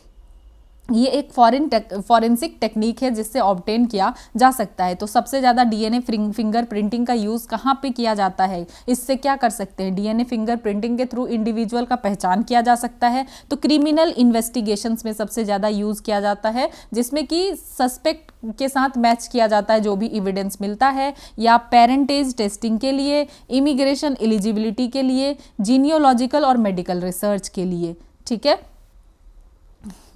ये एक फॉरेंसिक टेक्निक है जिससे ऑब्टेन किया जा सकता है। तो सबसे ज़्यादा डीएनए फिंगर प्रिंटिंग का यूज़ कहाँ पे किया जाता है, इससे क्या कर सकते हैं, डीएनए फिंगर प्रिंटिंग के थ्रू इंडिविजुअल का पहचान किया जा सकता है। तो क्रिमिनल इन्वेस्टिगेशंस में सबसे ज़्यादा यूज़ किया जाता है, जिसमें कि सस्पेक्ट के साथ मैच किया जाता है जो भी एविडेंस मिलता है, या पेरेंटेज टेस्टिंग के लिए, इमिग्रेशन एलिजिबिलिटी के लिए, जीनियोलॉजिकल और मेडिकल रिसर्च के लिए, ठीक है।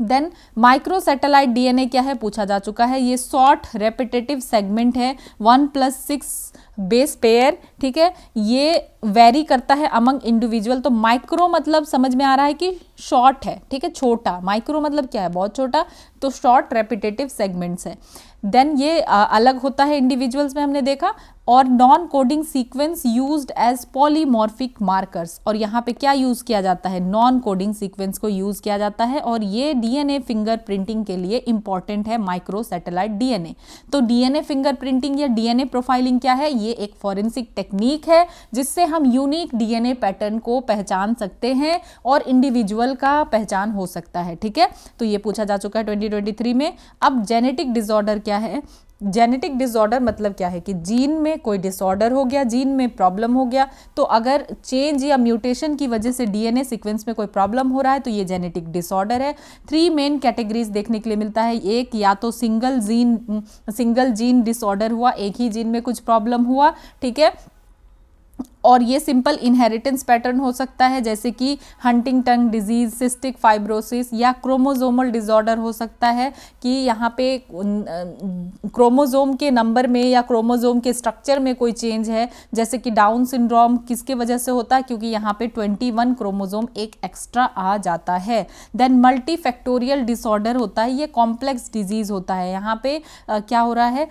देन माइक्रो सैटेलाइट डीएनए क्या है, पूछा जा चुका है। ये शॉर्ट रेपिटेटिव सेगमेंट है 1+6 बेस पेयर, ठीक है, ये वेरी करता है अमंग इंडिविजुअल। तो माइक्रो मतलब समझ में आ रहा है कि शॉर्ट है, ठीक है, छोटा। माइक्रो मतलब क्या है, बहुत छोटा, तो शॉर्ट रेपिटेटिव सेगमेंट्स है। देन ये अलग होता है इंडिविजुअल्स में, हमने देखा। और non coding sequence used as polymorphic markers, और यहाँ पे क्या यूज किया जाता है, नॉन कोडिंग सीक्वेंस को यूज किया जाता है, और ये डीएनए फिंगर प्रिंटिंग के लिए इंपॉर्टेंट है, माइक्रो सैटेलाइट डीएनए। तो डीएनए फिंगर प्रिंटिंग या डीएनए प्रोफाइलिंग क्या है, ये एक फॉरेंसिक टेक्निक है जिससे हम यूनिक डीएनए पैटर्न को पहचान सकते हैं और इंडिविजुअल का पहचान हो सकता है, ठीक है। तो ये पूछा जा चुका है 2023 में। अब जेनेटिक डिसऑर्डर क्या है, जेनेटिक डिसऑर्डर मतलब क्या है कि जीन में कोई डिसऑर्डर हो गया, जीन में प्रॉब्लम हो गया, तो अगर चेंज या म्यूटेशन की वजह से डीएनए सीक्वेंस में कोई प्रॉब्लम हो रहा है तो ये जेनेटिक डिसऑर्डर है। 3 मेन कैटेगरीज देखने के लिए मिलता है। एक, या तो सिंगल जीन डिसऑर्डर हुआ, एक ही जीन में कुछ प्रॉब्लम हुआ, ठीक है, और ये सिंपल इनहेरिटेंस पैटर्न हो सकता है, जैसे कि हंटिंगटन डिजीज, सिस्टिक फाइब्रोसिस, या क्रोमोजोमल डिसऑर्डर हो सकता है कि यहाँ पे क्रोमोजोम के नंबर में या क्रोमोजोम के स्ट्रक्चर में कोई चेंज है, जैसे कि डाउन सिंड्रोम किसके वजह से होता है, क्योंकि यहाँ पे 21 क्रोमोजोम एक एक्स्ट्रा आ जाता है। देन मल्टीफैक्टोरियल डिसऑर्डर होता है, ये कॉम्प्लेक्स डिजीज होता है। यहाँ पे क्या हो रहा है,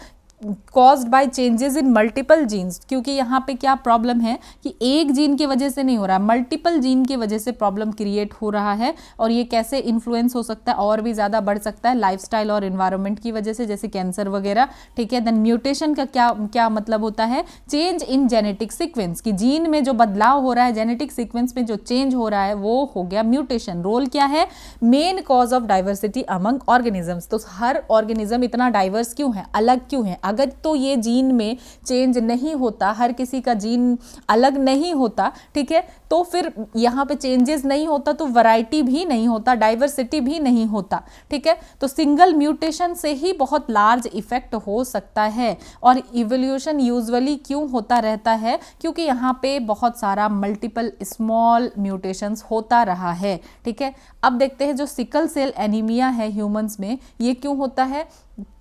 caused by changes in multiple genes, क्योंकि यहाँ पे क्या प्रॉब्लम है कि एक जीन की वजह से नहीं हो रहा है, मल्टीपल जीन की वजह से प्रॉब्लम क्रिएट हो रहा है। और ये कैसे इन्फ्लुएंस हो सकता है, और भी ज़्यादा बढ़ सकता है लाइफस्टाइल और एनवायरनमेंट की वजह से, जैसे कैंसर वगैरह, ठीक है। देन म्यूटेशन का क्या मतलब होता है, चेंज इन जेनेटिक सीक्वेंस, कि जीन में जो बदलाव हो रहा है, जेनेटिक सीक्वेंस में जो चेंज हो रहा है वो हो गया म्यूटेशन। रोल क्या है, main cause of diversity among organisms. तो हर ऑर्गेनिज्म इतना डाइवर्स क्यों है, अलग क्यों है, अगर तो ये जीन में चेंज नहीं होता, हर किसी का जीन अलग नहीं होता, ठीक है, तो फिर यहाँ पे चेंजेस नहीं होता तो वैरायटी भी नहीं होता, डाइवर्सिटी भी नहीं होता, ठीक है। तो सिंगल म्यूटेशन से ही बहुत लार्ज इफेक्ट हो सकता है। और इवोल्यूशन यूजुअली क्यों होता रहता है, क्योंकि यहाँ पे बहुत सारा मल्टीपल स्मॉल म्यूटेशंस होता रहा है, ठीक है। अब देखते हैं जो सिकल सेल एनीमिया है ह्यूमंस में, ये क्यों होता है,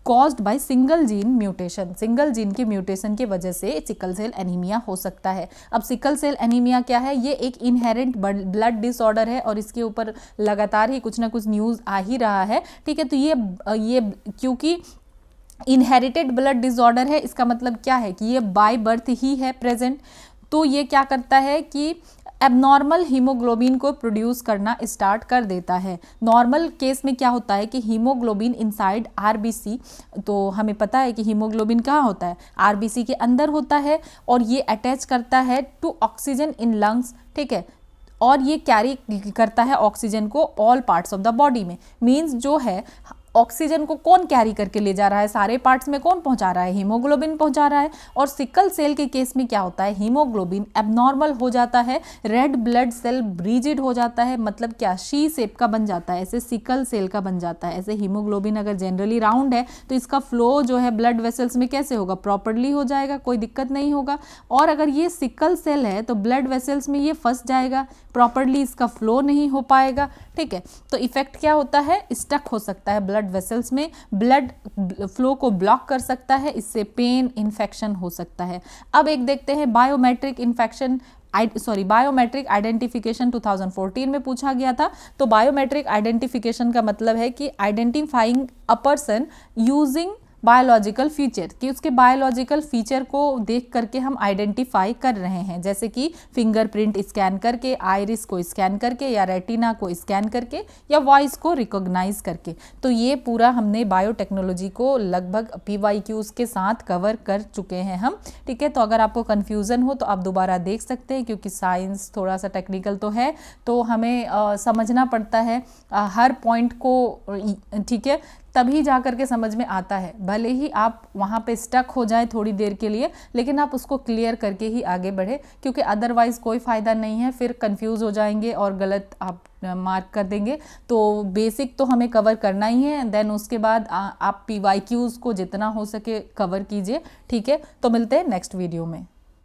caused by single gene mutation, single gene के म्यूटेशन की वजह से सिकल सेल एनीमिया हो सकता है। अब सिकल सेल एनीमिया क्या है, ये एक इनहेरेंट ब्लड डिसऑर्डर है और इसके ऊपर लगातार ही कुछ ना कुछ न्यूज़ आ ही रहा है, ठीक है। तो ये क्योंकि इनहेरिटेड ब्लड डिसऑर्डर है, इसका मतलब क्या है कि ये बाय बर्थ ही है प्रेजेंट। तो ये क्या करता है कि एबनॉर्मल हीमोग्लोबिन को प्रोड्यूस करना स्टार्ट कर देता है। नॉर्मल केस में क्या होता है कि हीमोग्लोबिन इनसाइड आरबीसी, तो हमें पता है कि हीमोग्लोबिन कहाँ होता है, आरबीसी के अंदर होता है, और ये अटैच करता है टू ऑक्सीजन इन लंग्स, ठीक है, और ये कैरी करता है ऑक्सीजन को all parts of the body में। मीन्स जो है ऑक्सीजन को कौन कैरी करके ले जा रहा है, सारे पार्ट्स में कौन पहुंचा रहा है, हीमोग्लोबिन पहुंचा रहा है। और सिकल सेल के केस में क्या होता है, हीमोग्लोबिन एबनॉर्मल हो जाता है, रेड ब्लड सेल ब्रीजिड हो जाता है, मतलब क्या, शी शेप का बन जाता है, ऐसे सिकल सेल का बन जाता है। ऐसे हीमोग्लोबिन अगर जनरली राउंड है तो इसका फ्लो जो है ब्लड वेसल्स में कैसे होगा, प्रॉपर्ली हो जाएगा, कोई दिक्कत नहीं होगा। और अगर ये सिकल सेल है तो ब्लड वेसल्स में ये फंस जाएगा, प्रॉपर्ली इसका फ्लो नहीं हो पाएगा, ठीक है। तो इफेक्ट क्या होता है, स्टक हो सकता है ब्लड वेसल्स में, ब्लड फ्लो को ब्लॉक कर सकता है, इससे पेन, इन्फेक्शन हो सकता है। अब एक देखते हैं बायोमेट्रिक बायोमेट्रिक आइडेंटिफिकेशन 2014 में पूछा गया था। तो बायोमेट्रिक आइडेंटिफिकेशन का मतलब है कि identifying a person using biological feature, कि उसके बायोलॉजिकल फीचर को देख करके हम आइडेंटिफाई कर रहे हैं, जैसे कि फिंगरप्रिंट स्कैन करके, आइरिस को स्कैन करके, या रेटिना को स्कैन करके, या वॉइस को रिकॉग्नाइज करके। तो ये पूरा हमने बायोटेक्नोलॉजी को लगभग PYQs के साथ कवर कर चुके हैं हम, ठीक है। तो अगर आपको कन्फ्यूज़न हो तो आप दोबारा देख सकते हैं, क्योंकि साइंस थोड़ा सा टेक्निकल तो है, तो हमें समझना पड़ता है हर पॉइंट को, ठीक है, तभी जा कर के समझ में आता है। भले ही आप वहाँ पे स्टक हो जाए थोड़ी देर के लिए, लेकिन आप उसको क्लियर करके ही आगे बढ़े, क्योंकि अदरवाइज़ कोई फ़ायदा नहीं है, फिर कंफ्यूज हो जाएंगे और गलत आप मार्क कर देंगे। तो बेसिक तो हमें कवर करना ही है, देन उसके बाद आप PYQs को जितना हो सके कवर कीजिए, ठीक है। तो मिलते हैं नेक्स्ट वीडियो में।